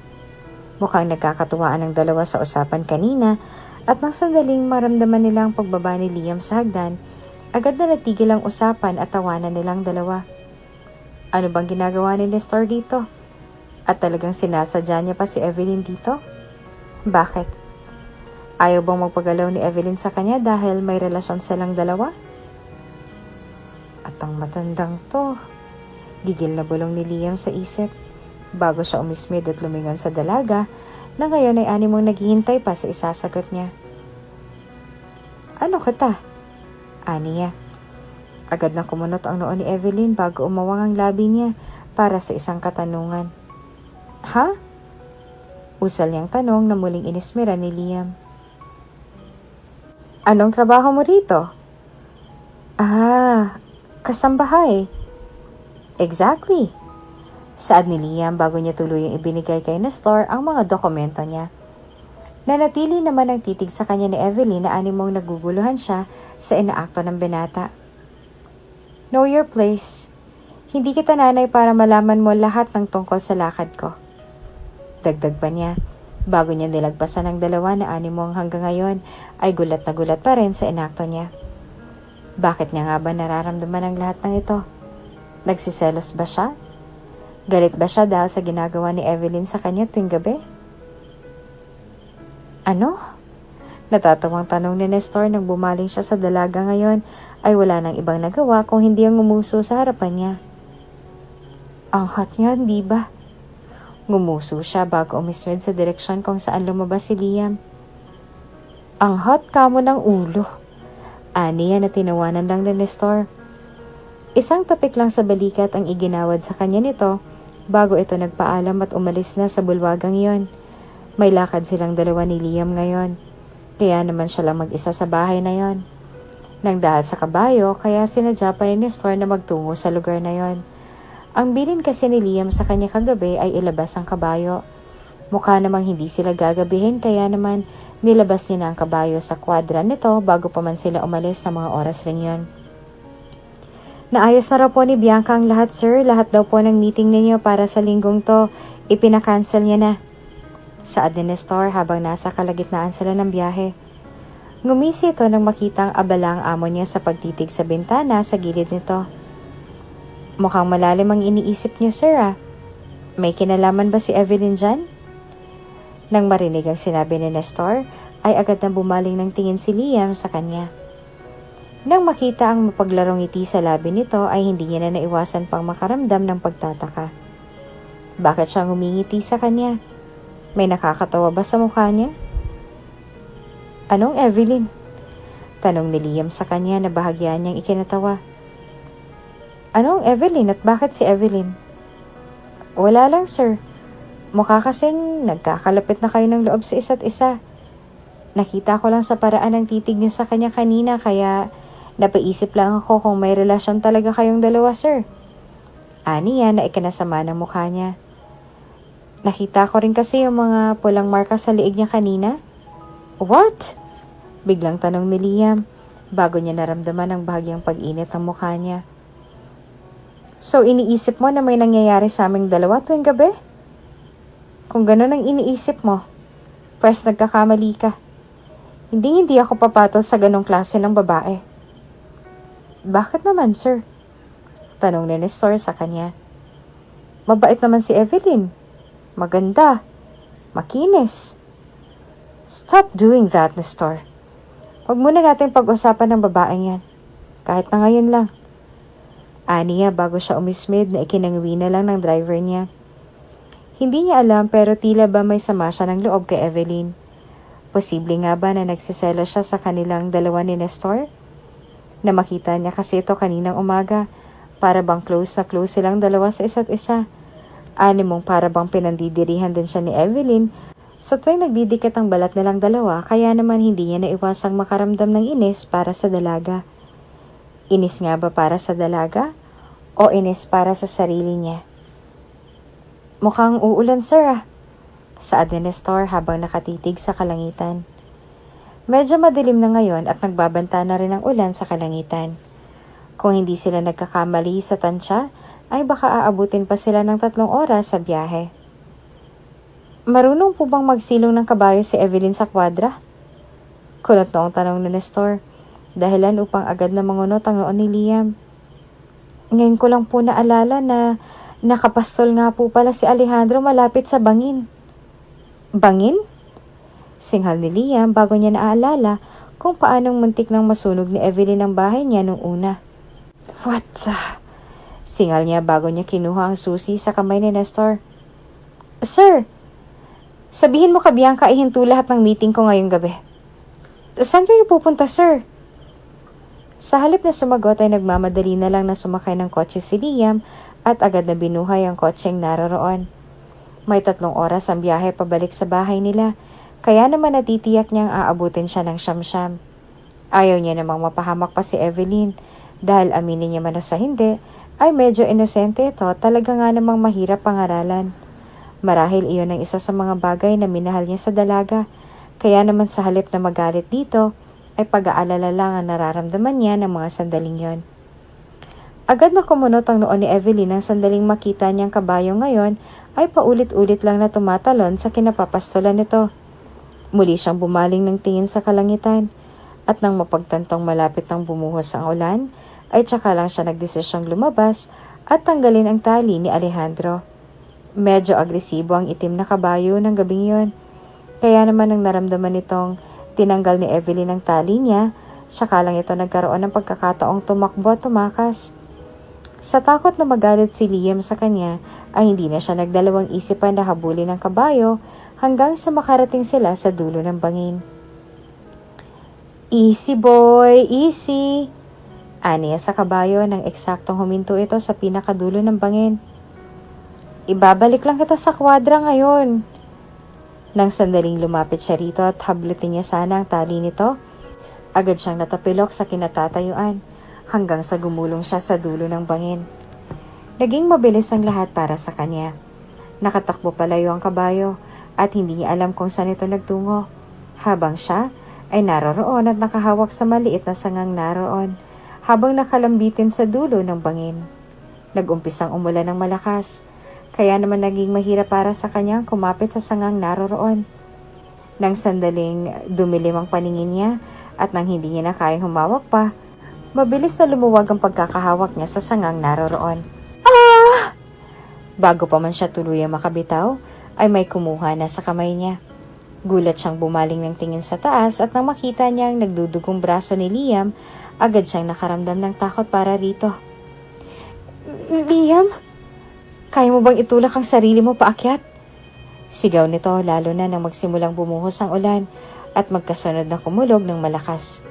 Mukhang nagkakatuwaan ang dalawa sa usapan kanina at nang sandaling maramdaman nila ang pagbaba ni Liam sa hagdan, agad na natigil ang usapan at tawanan nilang dalawa. Ano bang ginagawa ni Nestor dito? At talagang sinasadya niya pa si Evelyn dito? Bakit? Ayaw bang magpagalaw ni Evelyn sa kanya dahil may relasyon silang dalawa? At ang matandang to, gigil na bulong ni Liam sa isip bago siya umismid at lumingon sa dalaga na ngayon ay animong naghihintay pa sa isasagot niya. Ano kita? Aniya. Agad na kumunot ang noo ni Evelyn bago umawang ang labi niya para sa isang katanungan. Ha? Usal niyang tanong na muling inismira ni Liam. Anong trabaho mo rito? Kasambahay. Exactly. Saad ni Liam bago niya tuluyang ibinigay kay Nestor ang mga dokumento niya. Nanatili naman ang titig sa kanya ni Evelyn na animong naguguluhan siya sa inaakto ng binata. Know your place. Hindi kita nanay para malaman mo lahat ng tungkol sa lakad ko. Dagdag pa niya, bago niya nilagpasan ng dalawa na animong hanggang ngayon ay gulat na gulat pa rin sa inakto niya. Bakit niya nga ba nararamdaman ang lahat ng ito? Nagsiselos ba siya? Galit ba siya dahil sa ginagawa ni Evelyn sa kanya tuwing gabi? Ano? Natatawang tanong ni Nestor nang bumaling siya sa dalaga ngayon ay wala nang ibang nagawa kung hindi ang ngumuso sa harapan niya. Ang hot niya, di ba? Ngumuso siya bago umiswed sa direksyon kung saan lumabas si Liam. Ang hot kamo ng ulo. Aniya na tinawanan lang ni Nestor. Isang tapik lang sa balikat ang iginawad sa kanya nito bago ito nagpaalam at umalis na sa bulwagang iyon. May lakad silang dalawa ni Liam ngayon, kaya naman siya lang mag-isa sa bahay na yon. Nang dahil sa kabayo, kaya sinadya pa ni Nestor na magtungo sa lugar na yon. Ang bilin kasi ni Liam sa kanya kagabi ay ilabas ang kabayo. Mukha namang hindi sila gagabihin kaya naman nilabas niya na ang kabayo sa kwadra nito bago pa man sila umalis sa mga oras rin yon. Naayos na raw po ni Bianca ang lahat, sir. Lahat daw po ng meeting ninyo para sa linggong to, ipinakancel niya na. Saad ni Nestor habang nasa kalagitnaan sila ng biyahe. Ngumisi ito nang makitang abala ang amo niya sa pagtitig sa bintana sa gilid nito. Mukhang malalim ang iniisip niyo, sir, ah. May kinalaman ba si Evelyn dyan? Nang marinig ang sinabi ni Nestor, ay agad na bumaling ng tingin si Liam sa kanya. Nang makita ang mapaglarong ngiti sa labi nito ay hindi niya na naiwasan pang makaramdam ng pagtataka. Bakit siya ngumingiti sa kanya? May nakakatawa ba sa mukha niya? Anong Evelyn? Tanong ni Liam sa kanya na bahagyan niyang ikinatawa. Anong Evelyn at bakit si Evelyn? Wala lang, sir. Mukha kasing nagkakalapit na kayo ng loob sa isa't isa. Nakita ko lang sa paraan ng titig niyo sa kanya kanina kaya napaisip lang ako kung may relasyon talaga kayong dalawa, sir. Aniya na ikinasama ng mukha niya. Nakita ko rin kasi yung mga pulang marka sa liig niya kanina. What? Biglang tanong ni Liam bago niya naramdaman ang bahagyang pag-init ng mukha niya. So iniisip mo na may nangyayari sa aming dalawa tuwing gabi? Kung ganun ang iniisip mo, pues nagkakamali ka. Hindi ako papatol sa ganong klase ng babae. Bakit naman, sir? Tanong ni Nestor sa kanya. Mabait naman si Evelyn. Maganda. Makinis. Stop doing that, Nestor. Huwag muna natin pag-usapan ng babaeng yan. Kahit na ngayon lang. Aniya bago siya umismid na ikinangawi na lang ng driver niya. Hindi niya alam pero tila ba may sama siya ng loob kay Evelyn. Posible nga ba na nagsiselo siya sa kanilang dalawa ni Nestor? Na makita niya kasi ito kaninang umaga. Para bang close na close silang dalawa sa isa't isa. Animong para bang pinandidirihan din siya ni Evelyn Sa tuwing nagdidikit ang balat nilang dalawa, kaya naman hindi niya naiwasang makaramdam ng inis para sa dalaga. Inis nga ba para sa dalaga? O inis para sa sarili niya? Mukhang uulan, sir ah, saad ni Nestor habang nakatitig sa kalangitan. Medyo madilim na ngayon at nagbabanta na rin ang ulan sa kalangitan. Kung hindi sila nagkakamali sa tansya, ay baka aabutin pa sila ng 3 oras sa biyahe. Marunong po bang magsilong ng kabayo si Evelyn sa kwadra? Kulot noong tanong ni Nestor, dahilan upang agad na mangunot ang noon ni Liam. Ngayon ko lang po naalala na nakapastol nga po pala si Alejandro malapit sa bangin. Bangin? Singhal ni Liam bago niya naaalala kung paanong muntik nang masunog ni Evelyn ang bahay niya nung una. What the? Singal niya bago niya kinuha ang susi sa kamay ni Nestor. Sir, sabihin mo ka Bianca ay hinto lahat ng meeting ko ngayong gabi. Saan kayo pupunta, sir? Sa halip na sumagot ay nagmamadali na lang na sumakay ng kotse si Liam at agad na binuhay ang kotseng naroroon. May 3 oras ang biyahe pabalik sa bahay nila, kaya naman natitiyak niyang aabutin siya ng siyam-siyam. Ayaw niya namang mapahamak pa si Evelyn, dahil aminin niya man o sa hindi, ay medyo inosente ito, talaga nga namang mahirap pangaralan. Marahil iyon ang isa sa mga bagay na minahal niya sa dalaga, kaya naman sa halip na magalit dito, ay pag-aalala lang ang nararamdaman niya ng mga sandaling yon. Agad na kumunot ang noon ni Evelyn nang sandaling makita niyang kabayo ngayon ay paulit-ulit lang na tumatalon sa kinapapastolan nito. Muli siyang bumaling ng tingin sa kalangitan at nang mapagtantong malapit ng bumuhos ang ulan, ay tsaka lang siya nagdesisyong lumabas at tanggalin ang tali ni Alejandro. Medyo agresibo ang itim na kabayo ng gabing yon. Kaya naman nang naramdaman nitong tinanggal ni Evelyn ang tali niya, tsaka lang ito nagkaroon ng pagkakataong tumakbo at tumakas. Sa takot na magalit si Liam sa kanya, ay hindi na siya nagdalawang isipan na habulin ang kabayo hanggang sa makarating sila sa dulo ng bangin. Easy boy, easy! Aniya sa kabayo nang eksaktong huminto ito sa pinakadulo ng bangin. Ibabalik lang kita sa kwadra ngayon. Nang sandaling lumapit siya rito at hablutin niya sana ang tali nito, agad siyang natapilok sa kinatatayuan hanggang sa gumulong siya sa dulo ng bangin. Naging mabilis ang lahat para sa kanya. Nakatakbo palayo ang kabayo at hindi niya alam kung saan ito nagtungo, habang siya ay naroroon at nakahawak sa maliit na sangang naroon habang nakalambitin sa dulo ng bangin. Nag-umpisang umulan ng malakas, kaya naman naging mahirap para sa kanyang kumapit sa sangang naroroon. Nang sandaling dumilim ang paningin niya at nang hindi niya na kayang humawak pa, mabilis na lumuwag ang pagkakahawak niya sa sangang naroroon. Ah! Bago pa man siya tuluyang makabitaw, ay may kumuha na sa kamay niya. Gulat siyang bumaling ng tingin sa taas at nang makita niya ang nagdudugong braso ni Liam, agad siyang nakaramdam ng takot para rito. Liam? Kaya mo bang itulak ang sarili mo paakyat? Sigaw nito lalo na nang magsimulang bumuhos ang ulan at magkasunod na kumulog ng malakas.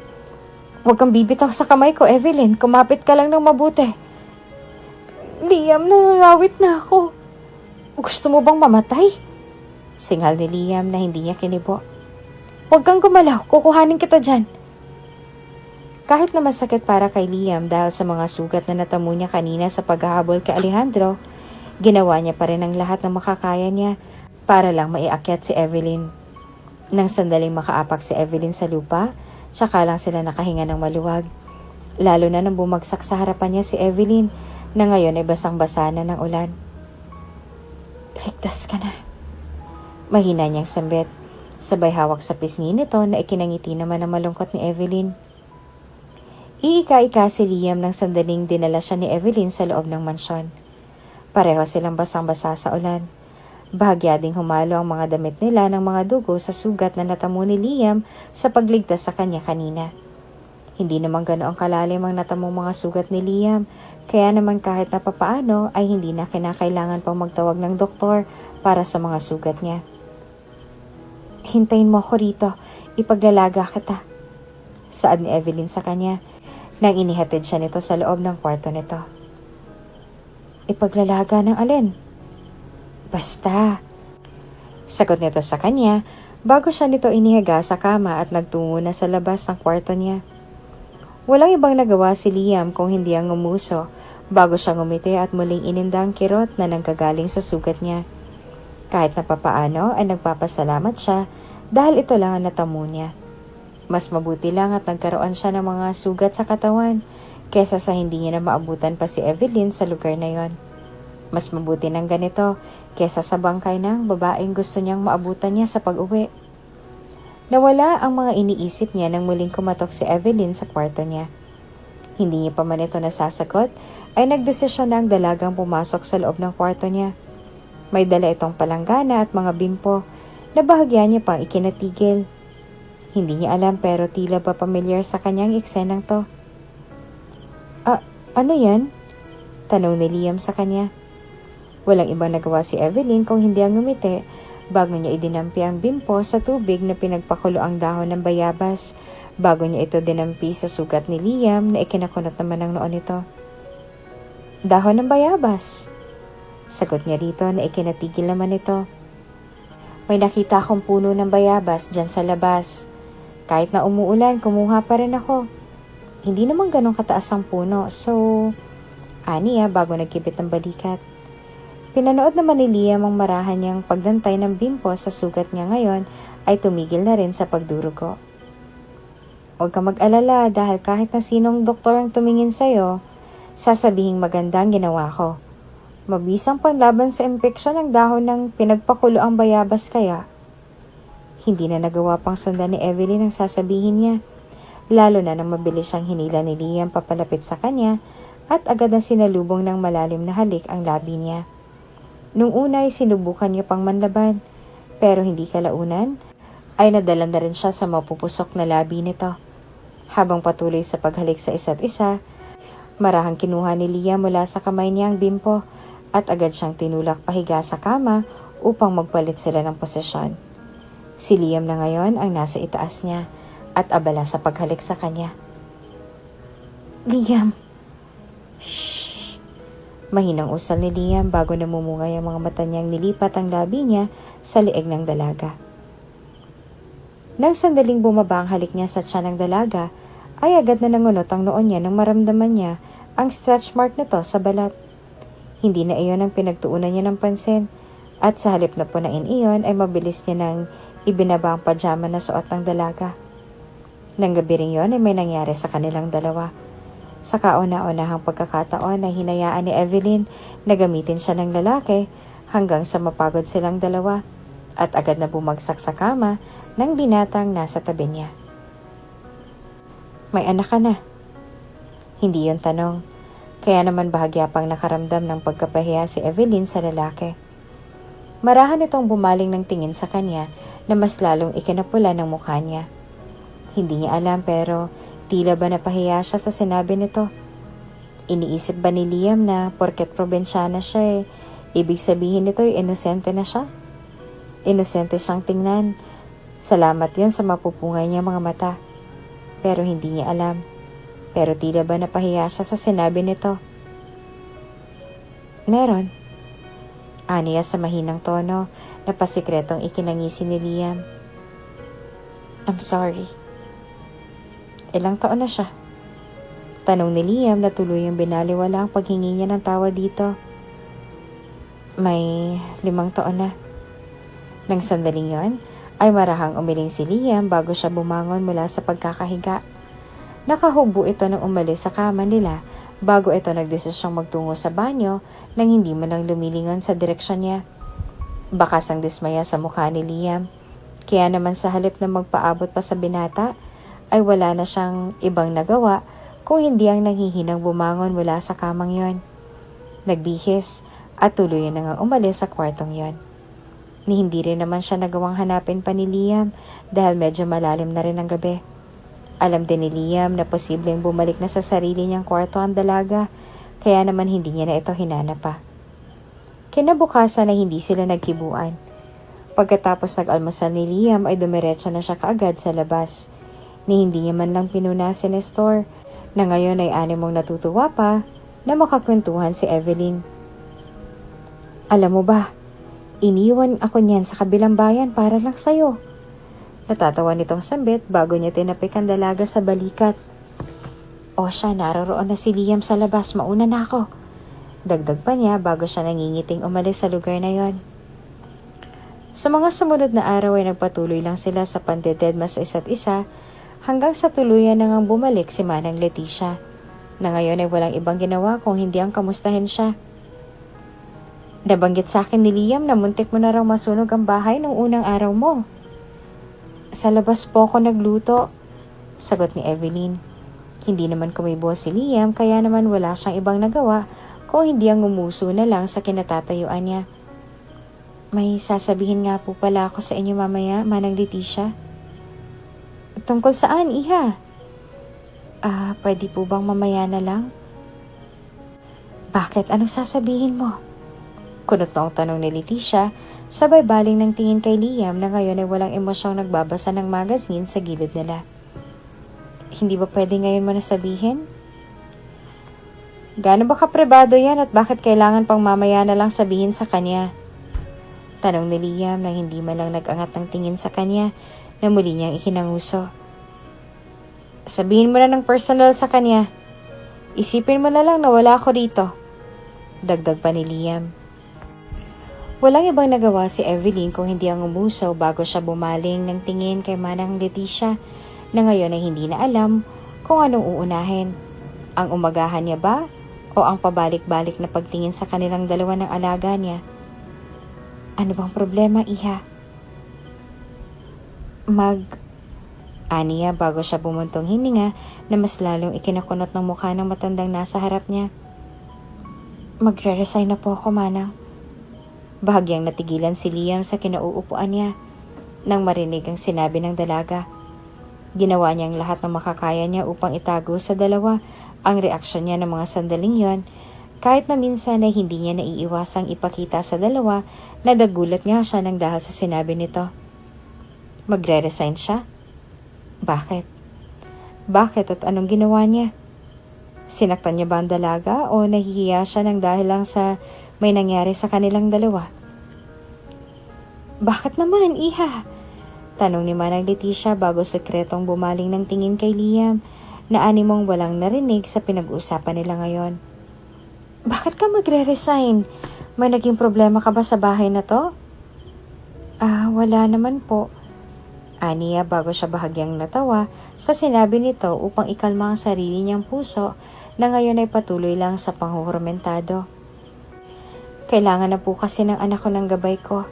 Huwag kang bibitaw sa kamay ko, Evelyn. Kumapit ka lang ng mabuti. Liam, nangangawit na ako. Gusto mo bang mamatay? Singhal ni Liam na hindi niya kinibo. Huwag kang gumalaw. Kukuhanin kita dyan. Kahit na masakit para kay Liam dahil sa mga sugat na natamo niya kanina sa paghahabol kay Alejandro, ginawa niya pa rin ang lahat ng makakaya niya para lang maiakyat si Evelyn. Nang sandaling makaapak si Evelyn sa lupa, tsaka lang sila nakahinga ng maluwag. Lalo na nang bumagsak sa harapan niya si Evelyn na ngayon ay basang-basa na ng ulan. Ligtas ka na. Mahina niyang sambit, sabay hawak sa pisngi nito na ikinangiti naman ng malungkot ni Evelyn. Iika-ika si Liam nang sandaling dinala siya ni Evelyn sa loob ng mansyon. Pareho silang basang-basa sa ulan. Bahagya ding humalo ang mga damit nila ng mga dugo sa sugat na natamo ni Liam sa pagligtas sa kanya kanina. Hindi naman ganoong kalalim ang natamong mga sugat ni Liam, kaya naman kahit na papaano ay hindi na kinakailangan pang magtawag ng doktor para sa mga sugat niya. Hintayin mo ako rito, ipaglalaga kita, saad ni Evelyn sa kanya nang inihatid siya nito sa loob ng kwarto nito. Ipaglalaga ng alin? Basta. Sagot nito sa kanya bago siya nito inihiga sa kama at nagtungo na sa labas ng kwarto niya. Walang ibang nagawa si Liam kung hindi ang ngumuso bago siya ngumiti at muling ininda ang kirot na nanggagaling sa sugat niya. Kahit na papaano ay nagpapasalamat siya dahil ito lang ang natamo niya. Mas mabuti lang at nagkaroon siya ng mga sugat sa katawan kesa sa hindi niya na maabutan pa si Evelyn sa lugar na yon. Mas mabuti ng ganito kesa sa bangkay ng babaeng gusto niyang maabutan niya sa pag-uwi. Nawala ang mga iniisip niya nang muling kumatok si Evelyn sa kwarto niya. Hindi niya pa man ito nasasagot ay nagdesisyon na ang dalagang pumasok sa loob ng kwarto niya. May dala itong palanggana at mga bimpo na bahagya niya pang ikinatigil. Hindi niya alam pero tila ba pamilyar sa kanyang eksenang to. Ano yan? Tanong ni Liam sa kanya. Walang ibang nagawa si Evelyn kung hindi ang ngumiti bago niya idinampi ang bimpo sa tubig na pinagpakulo ang dahon ng bayabas bago niya ito dinampi sa sugat ni Liam na ikinakunot naman ng noon nito. Dahon ng bayabas. Sagot niya rito na ikinatigil naman ito. May nakita akong puno ng bayabas dyan sa labas. Kahit na umuulan, kumuha pa rin ako. Hindi naman ganong kataas ang puno, so aniya bago nagkibit ng balikat. Pinanood naman ni Liam ang marahan niyang pagdantay ng bimpo sa sugat niya ngayon ay tumigil na rin sa pagdurugo. Huwag ka mag-alala dahil kahit na sinong doktor ang tumingin sa'yo, sasabihing maganda ang ginawa ko. Mabisang panlaban sa impeksyon ang dahon ng pinagpakulo ang bayabas kaya. Hindi na nagawa pang sundan ni Evelyn ang sasabihin niya, lalo na nang mabilis siyang hinila ni Liam papalapit sa kanya at agad na sinalubong ng malalim na halik ang labi niya. Nung una ay sinubukan niya pang manlaban, pero hindi kalaunan ay nadalan na rin siya sa mapupusok na labi nito. Habang patuloy sa paghalik sa isa't isa, marahang kinuha ni Liam mula sa kamay niya ang bimpo at agad siyang tinulak pahiga sa kama upang magpalit sila ng posisyon. Si Liam na ngayon ang nasa itaas niya at abala sa paghalik sa kanya. Liam! Shhh! Mahinang usal ni Liam bago namumungay ang mga mata niyang nilipat ang labi niya sa lieg ng dalaga. Nang sandaling bumaba ang halik niya sa tiyan ng dalaga, ay agad na nangunot ang noon niya nang maramdaman niya ang stretch mark nito sa balat. Hindi na iyon ang pinagtuunan niya ng pansin at sa halip na punain iyon ay mabilis niya nang ibinaba ang pajama na suot ng dalaga. Nang gabi rin yun ay may nangyari sa kanilang dalawa. Sa kauna-unahang pagkakataon ay hinayaan ni Evelyn na gamitin siya ng lalaki hanggang sa mapagod silang dalawa at agad na bumagsak sa kama ng binatang nasa tabi niya. May anak ka na? Hindi yun tanong, kaya naman bahagya pang nakaramdam ng pagkapahiya si Evelyn sa lalaki. Marahan itong bumaling ng tingin sa kanya na mas lalong ikinapula ng mukha niya. Hindi niya alam pero tila ba napahiya siya sa sinabi nito. Iniisip ba ni Liam na porket probinsyana siya ibig sabihin nito ay inosente na siya? Inosente siyang tingnan. Salamat yun sa mapupungay niya mga mata. Pero hindi niya alam. Pero tila ba napahiya siya sa sinabi nito? Meron. Aniya sa mahinang tono na pasikretong ikinangisi ni Liam. I'm sorry. Ilang taon na siya? Tanong ni Liam na tuluyang binaliwala ang paghingi niya ng tawa dito. May 5 taon na. Nang sandaling yon, ay marahang umiling si Liam bago siya bumangon mula sa pagkakahiga. Nakahubo ito nang umalis sa kama nila bago ito nagdesisyong magtungo sa banyo nang hindi man lang lumilingon sa direksyon niya. Bakas ang dismaya sa mukha ni Liam. Kaya naman sa halip na magpaabot pa sa binata, ay wala na siyang ibang nagawa kung hindi ang nanghihinang bumangon mula sa kamang yon. Nagbihis at tuluyan na nga umalis sa kwartong yon. Ni hindi rin naman siya nagawang hanapin pa ni Liam dahil medyo malalim na rin ang gabi. Alam din ni Liam na posibleng bumalik na sa sarili niyang kwarto ang dalaga, kaya naman hindi niya na ito hinanap pa. Kinabukasan na hindi sila nagkibuan. Pagkatapos nag-almusal ni Liam ay dumiretso na siya kaagad sa labas. Ni hindi niya man lang pinuna si Nestor na ngayon ay animong natutuwa pa na makakwentuhan si Evelyn. Alam mo ba, Iniwan ako niyan sa kabilang bayan para lang sa'yo. Natatawa nitong sambit bago niya tinapik ang dalaga sa balikat. O siya, naroroon na si Liam sa labas, mauna na ako. Dagdag pa niya bago siya nangingiting umalis sa lugar na yon. Sa mga sumunod na araw ay nagpatuloy lang sila sa pandededma sa isa't isa hanggang sa tuluyan na ngang bumalik si Manang Leticia, na ngayon ay walang ibang ginawa kung hindi ang kamustahin siya. Nabanggit sa akin ni Liam na muntik mo na raw masunog ang bahay nung unang araw mo. Sa labas po ako nagluto, sagot ni Evelyn. Hindi naman kumibo si Liam kaya naman wala siyang ibang nagawa kung hindi ang umuso na lang sa kinatatayuan niya. May sasabihin nga po pala ako sa inyo mamaya, Manang Leticia. Tungkol saan, iha? Pwede po bang mamaya na lang? Bakit? Anong sasabihin mo? Kunot na ang tanong ni Leticia, sabay baling ng tingin kay Liam na ngayon ay walang emosyong nagbabasa ng magazine sa gilid nila. Hindi ba pwede ngayon mo na sabihin? Gaano ba kapribado yan at bakit kailangan pang mamaya na lang sabihin sa kanya? Tanong ni Liam nang hindi man lang nag-angat ng tingin sa kanya na muli niyang ikinanguso. Sabihin mo na ng personal sa kanya. Isipin mo na lang na wala ako rito. Dagdag pa ni Liam. Walang ibang nagawa si Evelyn kung hindi ang umuso bago siya bumaling ng tingin kay Manang Leticia na ngayon ay hindi na alam kung anong uunahin. Ang umagahan niya ba o ang pabalik-balik na pagtingin sa kanilang dalawa ng alaga niya? Ano bang problema, iha? Aniya bago siya bumuntong hininga na mas lalong ikinakunot ng mukha ng matandang nasa harap niya. Magre-resign na po ako, Manang. Bahagyang natigilan si Liam sa kinauupuan niya nang marinig ang sinabi ng dalaga. Ginawa niya ang lahat ng makakaya niya upang itago sa dalawa ang reaksyon niya ng mga sandaling yon, kahit na minsan ay hindi niya naiiwasang ipakita sa dalawa na nagulat nga siya nang dahil sa sinabi nito. Magre-resign siya? Bakit? Bakit at anong ginawa niya? Sinaktan niya ba ang dalaga o nahihiya siya nang dahil lang sa may nangyari sa kanilang dalawa? Bakit naman, iha? Tanong ni Manang Leticia bago sekretong bumaling ng tingin kay Liam na animong walang narinig sa pinag-uusapan nila ngayon. Bakit ka magre-resign? May naging problema ka ba sa bahay na to? Wala naman po. Aniya bago siya bahagyang natawa sa sinabi nito upang ikalma ang sarili niyang puso na ngayon ay patuloy lang sa panghuhurmentado. Kailangan na po kasi ng anak ko ng gabay ko.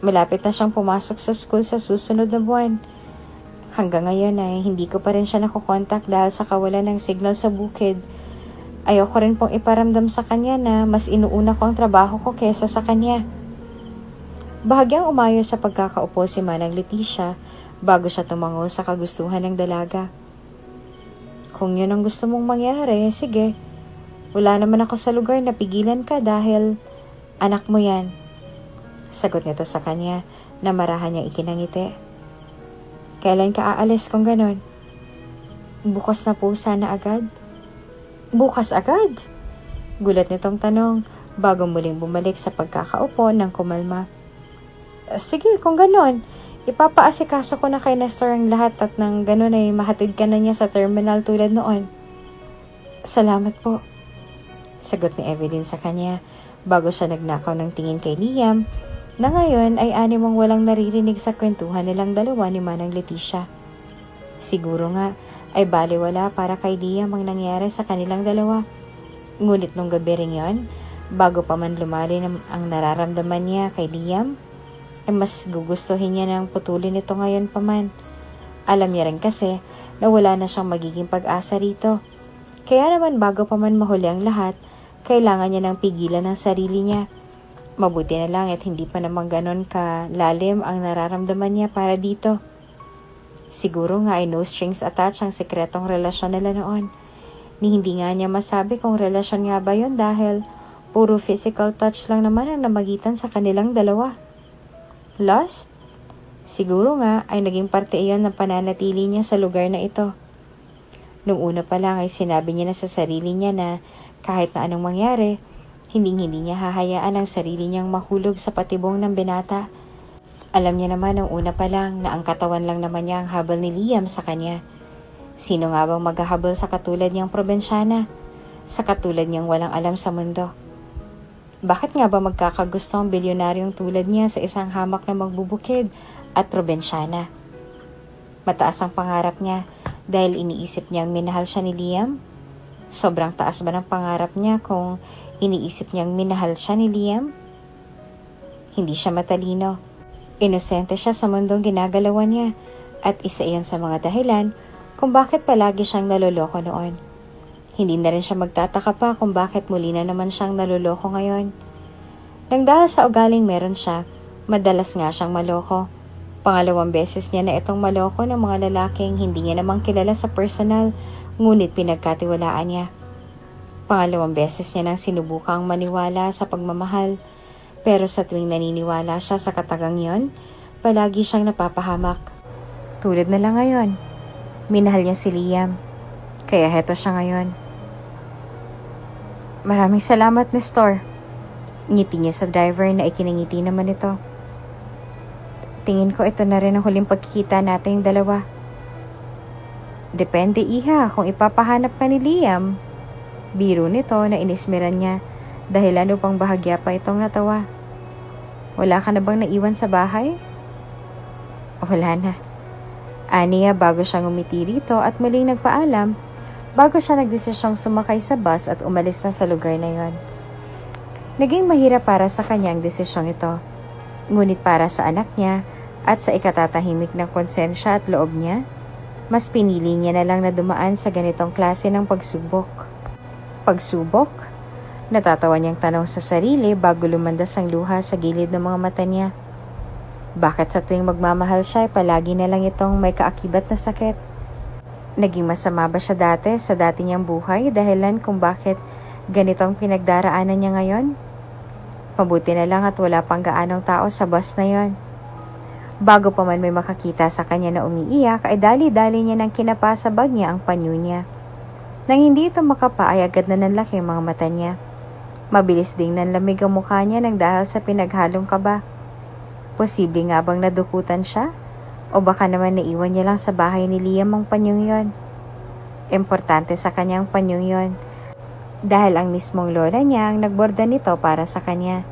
Malapit na siyang pumasok sa school sa susunod na buwan. Hanggang ngayon ay hindi ko pa rin siya nakukontak dahil sa kawalan ng signal sa bukid. Ayoko rin pong iparamdam sa kanya na mas inuuna ko ang trabaho ko kesa sa kanya. Bahagyang umayos sa pagkakaupo si Manang Leticia bago siya tumango sa kagustuhan ng dalaga. Kung yun ang gusto mong mangyari, sige. Wala naman ako sa lugar na pigilan ka dahil anak mo yan. Sagot nito sa kanya na marahan niyang ikinangiti. Kailan ka aalis kung ganon? Bukas na po sana agad. Bukas agad? Gulat nitong tanong bago muling bumalik sa pagkakaupo ng kumalma. Sige, kung ganon. Ipapaasikaso ko na kay Nestor ang lahat at nang ganon ay mahatid ka na niya sa terminal tulad noon. Salamat po. Sagot ni Evelyn sa kanya bago siya nagnakaw ng tingin kay Liam na ngayon ay animong walang naririnig sa kwentuhan nilang dalawa ni Manang Leticia. Siguro nga ay baliwala para kay Liam ang nangyari sa kanilang dalawa. Ngunit nung gabi rin yon, bago pa man lumalim ang nararamdaman niya kay Liam, ay mas gugustuhin niya ng putulin ito ngayon pa man. Alam niya rin kasi na wala na siyang magiging pag-asa rito. Kaya naman bago pa man mahuli ang lahat, kailangan niya ng pigilan ng sarili niya. Mabuti na lang at hindi pa naman ganon ka lalim ang nararamdaman niya para dito. Siguro nga ay no strings attached ang sekretong relasyon nila noon. Ni hindi nga niya masabi kung relasyon nga ba yun dahil puro physical touch lang naman ang namagitan sa kanilang dalawa. Lust? Siguro nga ay naging parte iyon ng pananatili niya sa lugar na ito. Nung una pa lang ay sinabi niya na sa sarili niya na kahit na anong mangyari, Hindi niya hahayaan ang sarili niyang mahulog sa patibong ng binata. Alam niya naman nung una pa lang na ang katawan lang naman niya ang habol ni Liam sa kanya. Sino nga bang maghahabol sa katulad niyang probinsyana? Sa katulad niyang walang alam sa mundo? Bakit nga ba magkakagusto ang bilyonaryong tulad niya sa isang hamak na magbubukid at probinsyana? Mataas ang pangarap niya dahil iniisip niyang minahal siya ni Liam? Sobrang taas ba ng pangarap niya kung iniisip niyang minahal siya ni Liam? Hindi siya matalino. Inosente siya sa mundong ginagalawan niya at isa iyon sa mga dahilan kung bakit palagi siyang naloloko noon. Hindi na rin siya magtataka pa kung bakit muli na naman siyang naloloko ngayon. Nang dahil sa ugaling meron siya, madalas nga siyang maloko. Pangalawang beses niya na itong maloko ng mga lalaking hindi niya namang kilala sa personal, ngunit pinagkatiwalaan niya. Pangalawang beses niya nang sinubukang maniwala sa pagmamahal, pero sa tuwing naniniwala siya sa katagang yon, palagi siyang napapahamak. Tulad na lang ngayon, minahal niya si Liam, kaya heto siya ngayon. Maraming salamat, Nestor. Ngiti niya sa driver na ikinangiti naman ito. Tingin ko ito na rin ang huling pagkikita nating dalawa. Depende, iha, kung ipapahanap ka ni Liam. Biro nito na inismiran niya dahil ano pang bahagya pa itong natawa. Wala ka na bang naiwan sa bahay? Wala na. Aniya bago siyang umiti rito at muling nagpaalam bago siya nagdesisyong sumakay sa bus at umalis na sa lugar na yon. Naging mahirap para sa kanya ang desisyong ito. Ngunit para sa anak niya at sa ikatatahimik ng konsensya at loob niya, mas pinili niya na lang na dumaan sa ganitong klase ng pagsubok. Pagsubok? Natatawa niyang tanong sa sarili bago lumandas ang luha sa gilid ng mga mata niya. Bakit sa tuwing magmamahal siya ay palagi na lang itong may kaakibat na sakit? Naging masama ba siya dati sa dati niyang buhay dahilan kung bakit ganitong pinagdaraanan niya ngayon? Mabuti na lang at wala pang gaanong tao sa bus na yon. Bago pa man may makakita sa kanya na umiiyak ay dali-dali niya nang kinapa sa bag niya ang panyo niya. Nang hindi ito makapa ay agad na nanlaki ang mga mata niya. Mabilis ding nanlamig ang mukha niya nang dahil sa pinaghalong kaba. Posible nga bang nadukutan siya? O baka naman naiwan niya lang sa bahay ni Liam ang panyong yon? Importante sa kanyang panyong yon dahil ang mismong lola niya ang nagborda nito para sa kanya.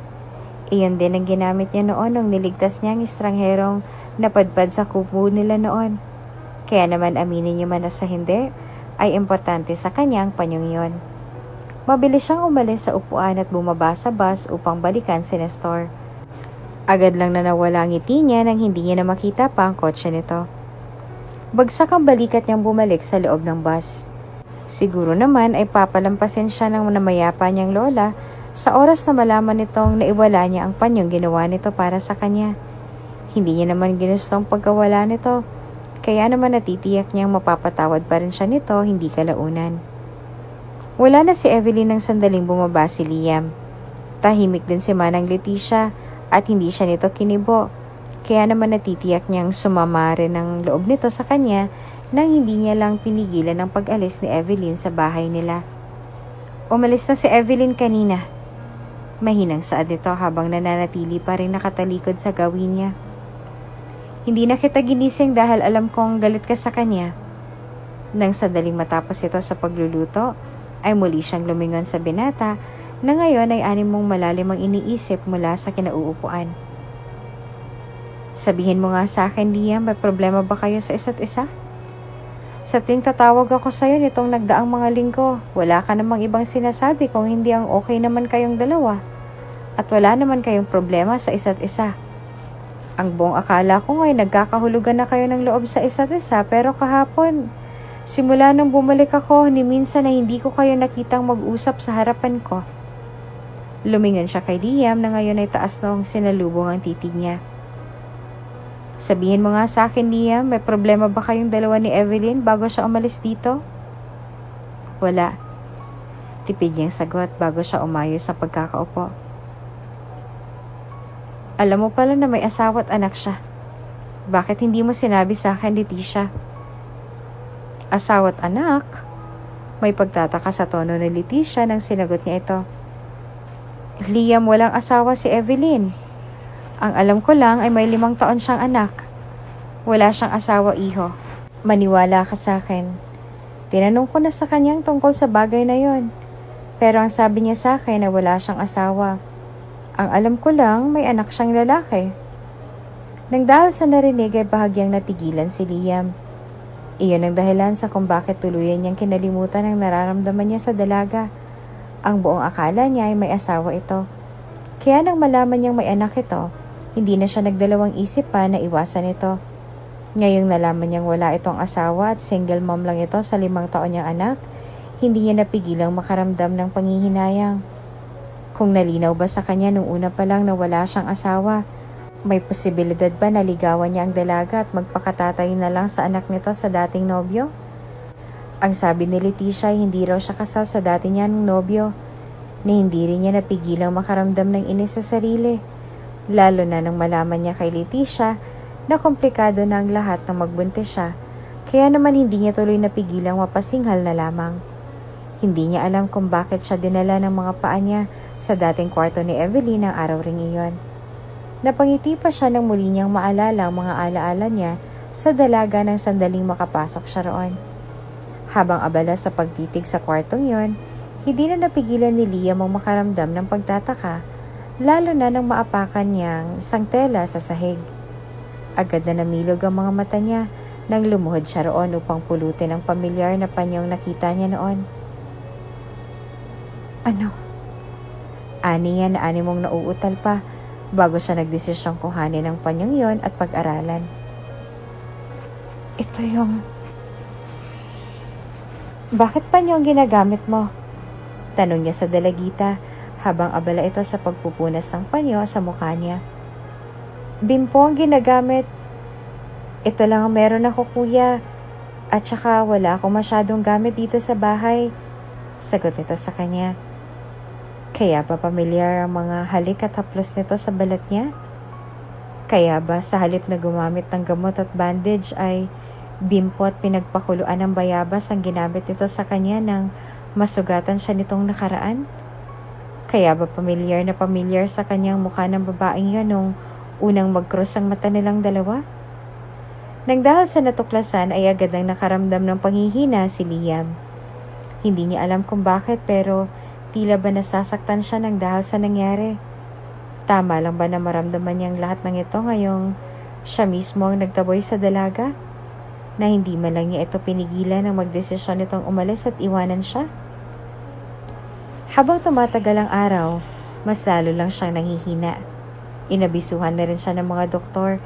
Iyon din ang ginamit niya noon nung niligtas niya ang estrangherong napadpad sa kubo nila noon. Kaya naman aminin niyo man o sa hindi, ay importante sa kanya ang panyong yon. Mabilis siyang umalis sa upuan at bumaba sa bus upang balikan si Nestor. Agad lang na nawala ang ngiti niya nang hindi niya na makita pa ang kotse nito. Bagsak ang balikat niyang bumalik sa loob ng bus. Siguro naman ay papalampasin siya ng namayapa niyang lola sa oras na malaman nitong naiwala niya ang panyong ginawa nito para sa kanya. Hindi niya naman ginustong pagkawala nito, kaya naman natitiyak niyang mapapatawad pa rin siya nito hindi kalaunan. Wala na si Evelyn nang sandaling bumaba si Liam. Tahimik din si Manang Leticia at hindi siya nito kinibo, kaya naman natitiyak niyang sumama rin ang loob nito sa kanya nang hindi niya lang pinigilan ang pag-alis ni Evelyn sa bahay nila. Umalis na si Evelyn kanina. Mahinang saad nito habang nananatili pa rin nakatalikod sa gawin niya. Hindi na kita ginising dahil alam kong galit ka sa kanya. Nang sadaling matapos ito sa pagluluto, ay muli siyang lumingon sa binata na ngayon ay anim mong malalim ang iniisip mula sa kinauupuan. Sabihin mo nga sa akin, Liam, may problema ba kayo sa isa't isa? Sa tuwing tatawag ako sa'yo nitong nagdaang mga linggo, wala ka namang ibang sinasabi kung hindi ang okay naman kayong dalawa. At wala naman kayong problema sa isa't isa. Ang buong akala ko nga'y nagkakahulugan na kayo ng loob sa isa't isa, pero kahapon, simula nung bumalik ako, ni minsan na hindi ko kayo nakitang mag-usap sa harapan ko. Lumingon siya kay Liam na ngayon ay taas noong sinalubong ang titig niya. Sabihin mo nga sa akin, Liam, may problema ba kayong dalawa ni Evelyn bago siya umalis dito? Wala. Tipid niyang sagot bago siya umayos sa pagkakaupo. Alam mo pala na may asawa at anak siya. Bakit hindi mo sinabi sa akin, Leticia? Asawa at anak? May pagtataka sa tono ni Leticia nang sinagot niya ito. Liam, walang asawa si Evelyn. Ang alam ko lang ay may 5 taon siyang anak. Wala siyang asawa, iho. Maniwala ka sa akin. Tinanong ko na sa kanyang tungkol sa bagay na yon. Pero ang sabi niya sa akin ay wala siyang asawa. Ang alam ko lang may anak siyang lalaki. Nang dahil sa narinig ay bahagyang natigilan si Liam. Iyon ang dahilan sa kung bakit tuluyan niyang kinalimutan ang nararamdaman niya sa dalaga. Ang buong akala niya ay may asawa ito. Kaya nang malaman niyang may anak ito, hindi na siya nagdalawang isip pa na iwasan ito. Ngayong nalaman niyang wala itong asawa at single mom lang ito sa 5 taon niyang anak, hindi niya napigilang makaramdam ng panghihinayang. Kung nalinaw ba sa kanya nung una pa lang na wala siyang asawa, may posibilidad ba na ligawan niya ang dalaga at magpakatatay na lang sa anak nito sa dating nobyo? Ang sabi ni Leticia ay hindi raw siya kasal sa dati niyang nobyo, na hindi rin niya napigilang makaramdam ng inis sa sarili. Lalo na nang malaman niya kay Leticia na komplikado na ang lahat nang magbuntis siya, kaya naman hindi niya tuloy napigilang mapasinghal na lamang. Hindi niya alam kung bakit siya dinala ng mga paa niya sa dating kwarto ni Evelyn ang araw ring iyon. Napangiti pa siya nang muli niyang maalala ang mga alaala niya sa dalaga ng sandaling makapasok siya roon. Habang abala sa pagtitig sa kwartong yon, hindi na napigilan ni Liam ang makaramdam ng pagtataka, lalo na nang maapakan niyang isang tela sa sahig. Agad na namilog ang mga mata niya nang lumuhod siya roon upang pulutin ang pamilyar na panyong nakita niya noon. Ano? Ani niya na mong nauutal pa bago siya nagdesisyong kuhanin ang panyong yon at pag-aralan. Ito yung... Bakit panyo ang ginagamit mo? Tanong niya sa dalagita habang abala ito sa pagpupunas ng panyo sa mukha niya. Bimpo ang ginagamit. Ito lang ang meron ako, kuya. At saka wala akong masyadong gamit dito sa bahay. Sagot nito sa kanya. Kaya ba pamilyar ang mga halik at haplos nito sa balat niya? Kaya ba sa halip na gumamit ng gamot at bandage ay bimpo at pinagpakuluan ng bayabas ang ginamit nito sa kanya nang masugatan siya nitong nakaraan? Kaya ba pamilyar na pamilyar sa kanyang mukha ng babaeng yun nung unang mag-cross ang mata nilang dalawa? Nang dahil sa natuklasan ay agad ang nakaramdam ng panghihina si Liam. Hindi niya alam kung bakit pero tila ba nasasaktan siya nang dahil sa nangyari. Tama lang ba na maramdaman niyang lahat ng ito ngayong siya mismo ang nagtaboy sa dalaga? Na hindi man lang niya ito pinigilan ng magdesisyon nitong umalis at iwanan siya? Habang tumatagal ang araw, mas lalo lang siyang nanghihina. Inabisuhan na rin siya ng mga doktor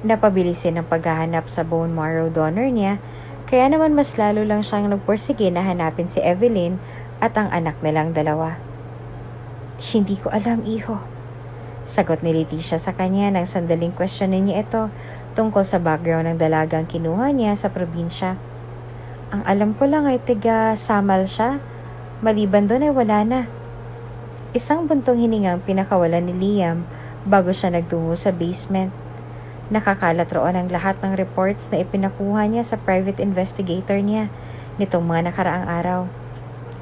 na pabilisin ang paghahanap sa bone marrow donor niya, kaya naman mas lalo lang siyang nagpursige na hanapin si Evelyn at ang anak nilang dalawa. Hindi ko alam, iho. Sagot ni Leticia sa kanya nang sandaling questionin niya ito tungkol sa background ng dalagang kinuha niya sa probinsya. Ang alam ko lang ay tiga Samal siya. Maliban doon ay wala na. Isang buntong hiningang pinakawalan ni Liam bago siya nagtungo sa basement. Nakakalat roon ang lahat ng reports na ipinakuha niya sa private investigator niya nitong mga nakaraang araw.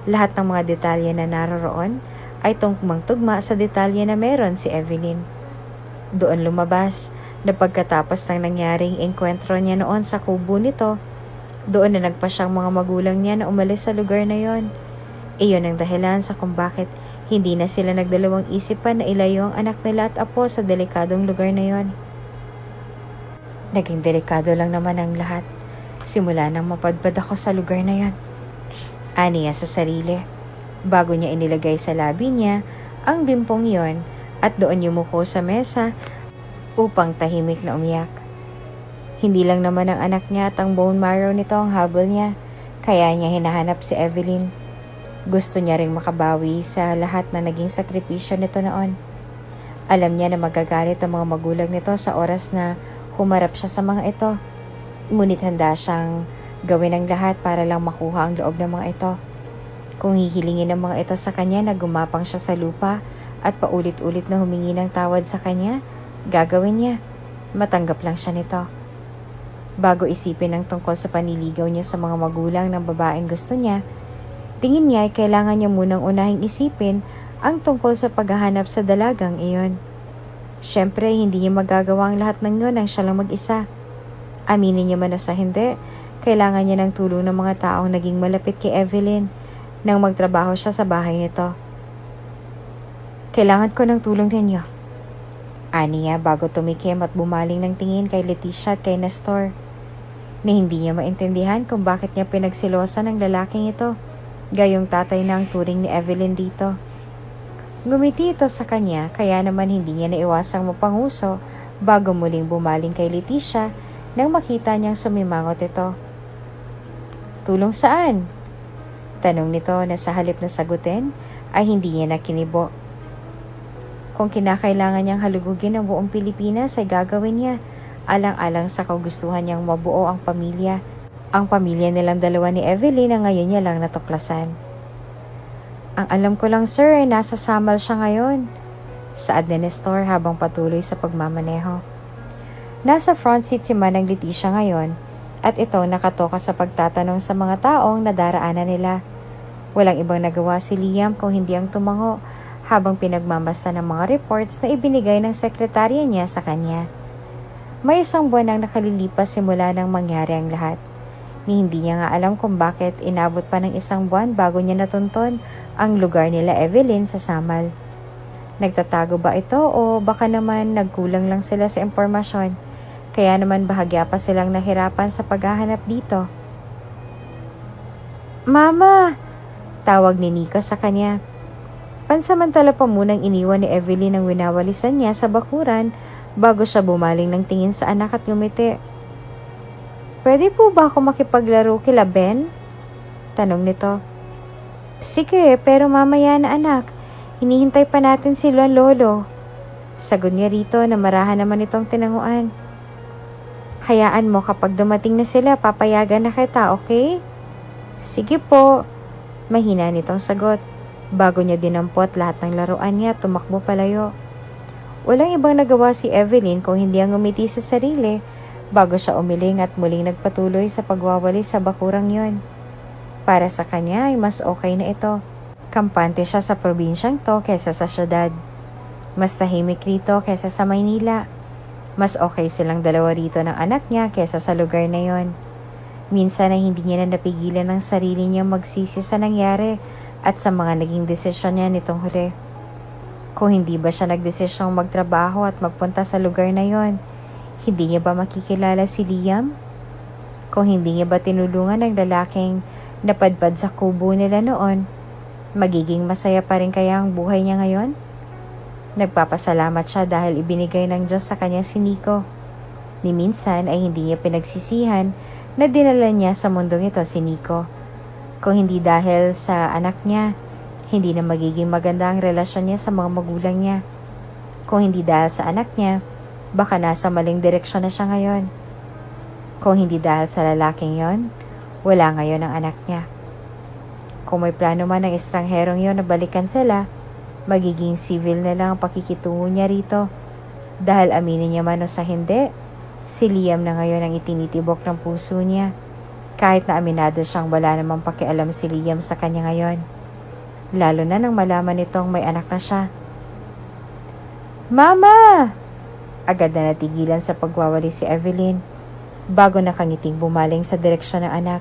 Lahat ng mga detalye na naroroon ay tugmang-tugma sa detalye na meron si Evelyn. Doon lumabas na pagkatapos ng nangyaring engkwentro niya noon sa kubo nito, doon na nagpa siyang mga magulang niya na umalis sa lugar na yon. Iyon ang dahilan sa kung bakit hindi na sila nagdalawang isipan na ilayo ang anak nila at apo sa delikadong lugar na yon. Naging delikado lang naman ang lahat simula nang mapadpad ako sa lugar na yon. Ani niya sa sarili, bago niya inilagay sa labi niya ang bimpong yon at doon yumuko sa mesa upang tahimik na umiyak. Hindi lang naman ang anak niya at ang bone marrow nito ang habol niya, kaya niya hinahanap si Evelyn. Gusto niya ring makabawi sa lahat na naging sakripisyo nito noon. Alam niya na magagalit ang mga magulang nito sa oras na humarap siya sa mga ito. Ngunit handa siyang gawin ang lahat para lang makuha ang loob ng mga ito. Kung hihilingin ng mga ito sa kanya na gumapang siya sa lupa at paulit-ulit na humingi ng tawad sa kanya, gagawin niya. Matanggap lang siya nito. Bago isipin ang tungkol sa paniligaw niya sa mga magulang ng babaeng gusto niya, tingin niya ay kailangan niya munang unahing isipin ang tungkol sa paghahanap sa dalagang iyon. Siyempre, hindi niya magagawa ang lahat ng yun nang siya lang mag-isa. Aminin niya man o sa hindi, kailangan niya ng tulong ng mga taong naging malapit kay Evelyn nang magtrabaho siya sa bahay nito. Kailangan ko ng tulong ninyo, ani niya bago tumikim at bumaling ng tingin kay Leticia at kay Nestor, na hindi niya maintindihan kung bakit niya pinagsilosan ng lalaking ito, gayong tatay na ang turing ni Evelyn dito. Ngumiti ito sa kanya, kaya naman hindi niya naiwasang mapanguso bago muling bumaling kay Leticia nang makita niyang sumimangot ito. Tulong saan? Tanong nito na sa halip na sagutin ay hindi niya nakinibo. Kung kinakailangan niyang halugugin ang buong Pilipinas ay gagawin niya, alang-alang sa kagustuhan niyang mabuo ang pamilya. Ang pamilya nilang dalawa ni Evelyn na ngayon niya lang natuklasan. Ang alam ko lang sir ay nasa Samal siya ngayon, saad ni Nestor habang patuloy sa pagmamaneho. Nasa front seat si Manang Leticia ngayon at ito nakatoka sa pagtatanong sa mga taong nadaraanan nila. Walang ibang nagawa si Liam kung hindi ang tumango habang pinagmamasa ng mga reports na ibinigay ng sekretarya niya sa kanya. May isang buwan ang nakalilipas simula nang mangyari ang lahat. Ni hindi niya nga alam kung bakit inabot pa ng isang buwan bago niya natunton ang lugar nila Evelyn sa Samal. Nagtatago ba ito o baka naman nagkulang lang sila sa impormasyon, kaya naman bahagya pa silang nahirapan sa paghahanap dito? Mama! Tawag ni Nico sa kanya. Pansamantala pa munang iniwan ni Evelyn ang winawalisan niya sa bakuran bago siya bumaling ng tingin sa anak at ngumiti. Pwede po ba ako makipaglaro kila Ben? Tanong nito. Sige, pero mamaya na anak. Hinihintay pa natin sila lolo. Sagot niya rito na marahan naman itong tinanguan. Hayaan mo kapag dumating na sila, papayagan na kita, okay? Sige po. Mahina nitong sagot. Bago niya dinampot lahat ng laruan niya, tumakbo palayo. Walang ibang nagawa si Evelyn kung hindi ang umiti sa sarili bago siya umiling at muling nagpatuloy sa pagwawali sa bakurang yon. Para sa kanya ay mas okay na ito. Kampante siya sa probinsyang to kesa sa syudad. Mas tahimik rito kesa sa Maynila. Mas okay silang dalawa rito ng anak niya kesa sa lugar na yon. Minsan ay hindi niya na napigilan ng sarili niya magsisi sa nangyari at sa mga naging desisyon niya nitong huli. Kung hindi ba siya nagdesisyong magtrabaho at magpunta sa lugar na yon, hindi niya ba makikilala si Liam? Kung hindi niya ba tinulungan ng lalaking napadpad sa kubo nila noon, magiging masaya pa rin kaya ang buhay niya ngayon? Nagpapasalamat siya dahil ibinigay ng Diyos sa kanya si Nico. Ni minsan ay hindi niya pinagsisihan na dinala niya sa mundong ito si Nico. Kung hindi dahil sa anak niya, hindi na magiging maganda ang relasyon niya sa mga magulang niya. Kung hindi dahil sa anak niya, baka nasa maling direksyon na siya ngayon. Kung hindi dahil sa lalaking yon, wala ngayon ang anak niya. Kung may plano man ng estrangherong yon na balikan sila, magiging civil na lang ang pakikitungo niya rito. Dahil aminin niya man o sa hindi, si Liam na ngayon ang itinitibok ng puso niya. Kahit na aminado siyang wala namang pakialam si Liam sa kanya ngayon. Lalo na nang malaman nitong may anak na siya. Mama! Agad na natigilan sa pagwawali si Evelyn bago nakangiting bumaling sa direksyon ng anak.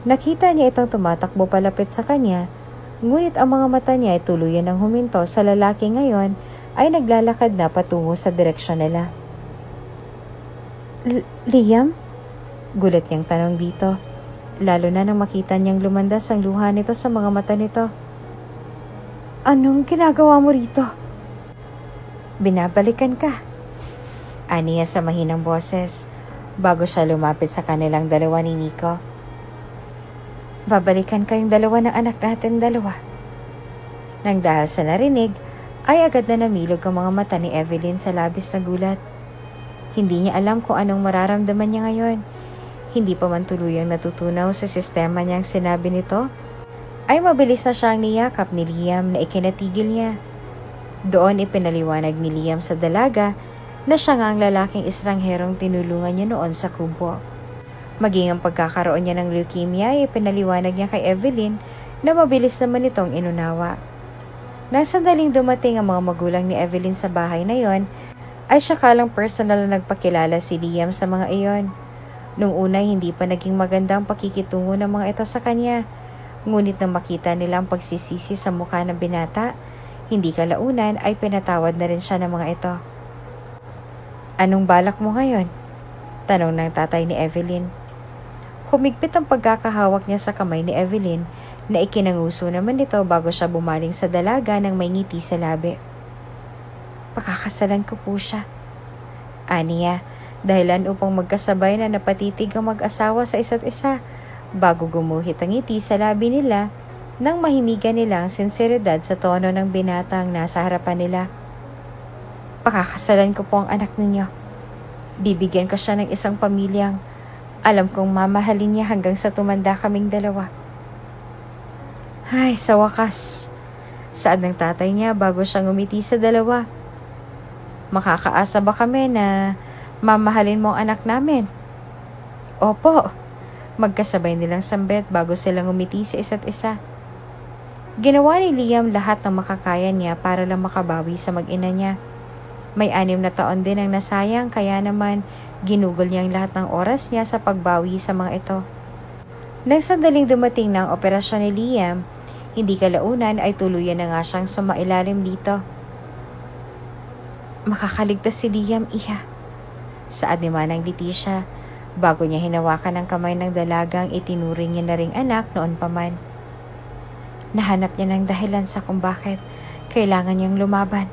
Nakita niya itong tumatakbo palapit sa kanya, ngunit ang mga mata niya ay tuluyan ng huminto sa lalaki ngayon ay naglalakad na patungo sa direksyon nila. Liam? Gulat niyang tanong dito, lalo na nang makita niyang lumandas ang luha nito sa mga mata nito. Anong ginagawa mo rito? Binabalikan ka. Aniya sa mahinang boses bago siya lumapit sa kanilang dalawa ni Nico. Babalikan kayong dalawa ng anak natin dalawa. Nang dahil sa narinig, ay agad na namilog ang mga mata ni Evelyn sa labis na gulat. Hindi niya alam kung anong mararamdaman niya ngayon. Hindi pa man tuluyang natutunaw sa sistema niyang sinabi nito, ay mabilis na siyang niyakap ni Liam na ikinatigil niya. Doon ipinaliwanag ni Liam sa dalaga na siya nga ang lalaking estrangherong tinulungan niya noon sa kubo. Maging ang pagkakaroon niya ng leukemia ay ipinaliwanag niya kay Evelyn na mabilis naman itong inunawa. Nang sandaling dumating ang mga magulang ni Evelyn sa bahay na yon, ay sakalang personal na nagpakilala si Liam sa mga iyon. Nung una hindi pa naging maganda ang pakikitungo ng mga ito sa kanya. Ngunit nang makita nila ang pagsisisi sa mukha ng binata, hindi kalaunan ay pinatawad na rin siya ng mga ito. "Anong balak mo ngayon?" tanong ng tatay ni Evelyn. Humigpit ang pagkakahawak niya sa kamay ni Evelyn na ikinanguso naman nito bago siya bumaling sa dalaga ng may ngiti sa labi. "Pakakasalan ko po siya," aniya, dahilan upang magkasabay na napatitig ang mag-asawa sa isa't isa bago gumuhit ang ngiti sa labi nila nang mahimigan nila ang sinseridad sa tono ng binatang nasa harapan nila. "Pakakasalan ko po ang anak ninyo. Bibigyan ko siya ng isang pamilyang alam kong mamahalin niya hanggang sa tumanda kaming dalawa." Ay, sa wakas, saad ng tatay niya bago siya ngumiti sa dalawa. "Makakaasa ba kami na mamahalin mo ang anak namin?" "Opo," magkasabay nilang sambit bago sila ngumiti sa isa't isa. Ginawa ni Liam lahat ng makakaya niya para lang makabawi sa mag-ina niya. May 6 na taon din ang nasayang kaya naman ginugol niya ang lahat ng oras niya sa pagbawi sa mga ito. Nang sandaling dumating ng operasyon ni Liam, hindi kalaunan ay tuluyan na nga siyang sumailalim dito. "Makakaligtas si Liam, iha," saad ni Manang Leticia bago niya hinawakan ang kamay ng dalagang itinuring niya na ring anak noon pa man. Nahanap niya ng dahilan sa kung bakit kailangan niyang lumaban.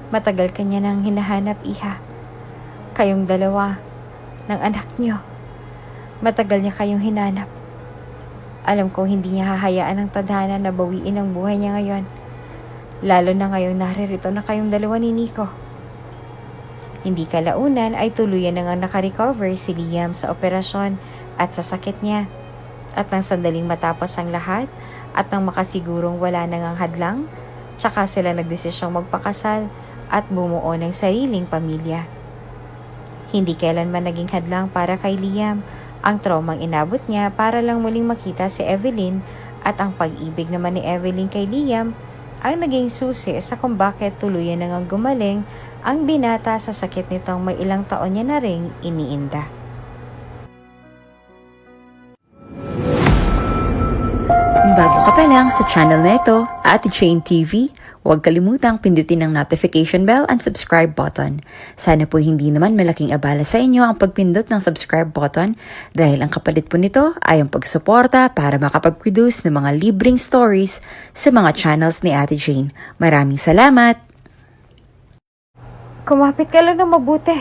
"Matagal ka niya nang hinahanap, iha. Kayong dalawa ng anak niyo. Matagal niya kayong hinanap. Alam kong hindi niya hahayaan ang tadhana na bawiin ang buhay niya ngayon. Lalo na ngayong naririto na kayong dalawa ni Nico." Hindi kalaunan ay tuluyan na nga nakarecover si Liam sa operasyon at sa sakit niya. At nang sandaling matapos ang lahat at nang makasigurong wala nang ang hadlang, tsaka sila nagdesisyong magpakasal at bumuo ng sariling pamilya. Hindi kailanman naging hadlang para kay Liam ang traumang inabot niya para lang muling makita si Evelyn at ang pag-ibig naman ni Evelyn kay Liam ang naging susi sa kung bakit tuluyan na ngang gumaling ang binata sa sakit nitong may ilang taon niya na ring iniinda. Kung bago ka pa lang sa channel na ito, Ate Jane TV, huwag kalimutang pindutin ang notification bell and subscribe button. Sana po hindi naman malaking abala sa inyo ang pagpindot ng subscribe button dahil ang kapalit po nito ay ang pagsuporta para makapag-produce ng mga libreng stories sa mga channels ni Ate Jane. Maraming salamat! Kumapit ka lang ng mabuti.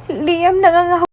Liam, nangangahaw.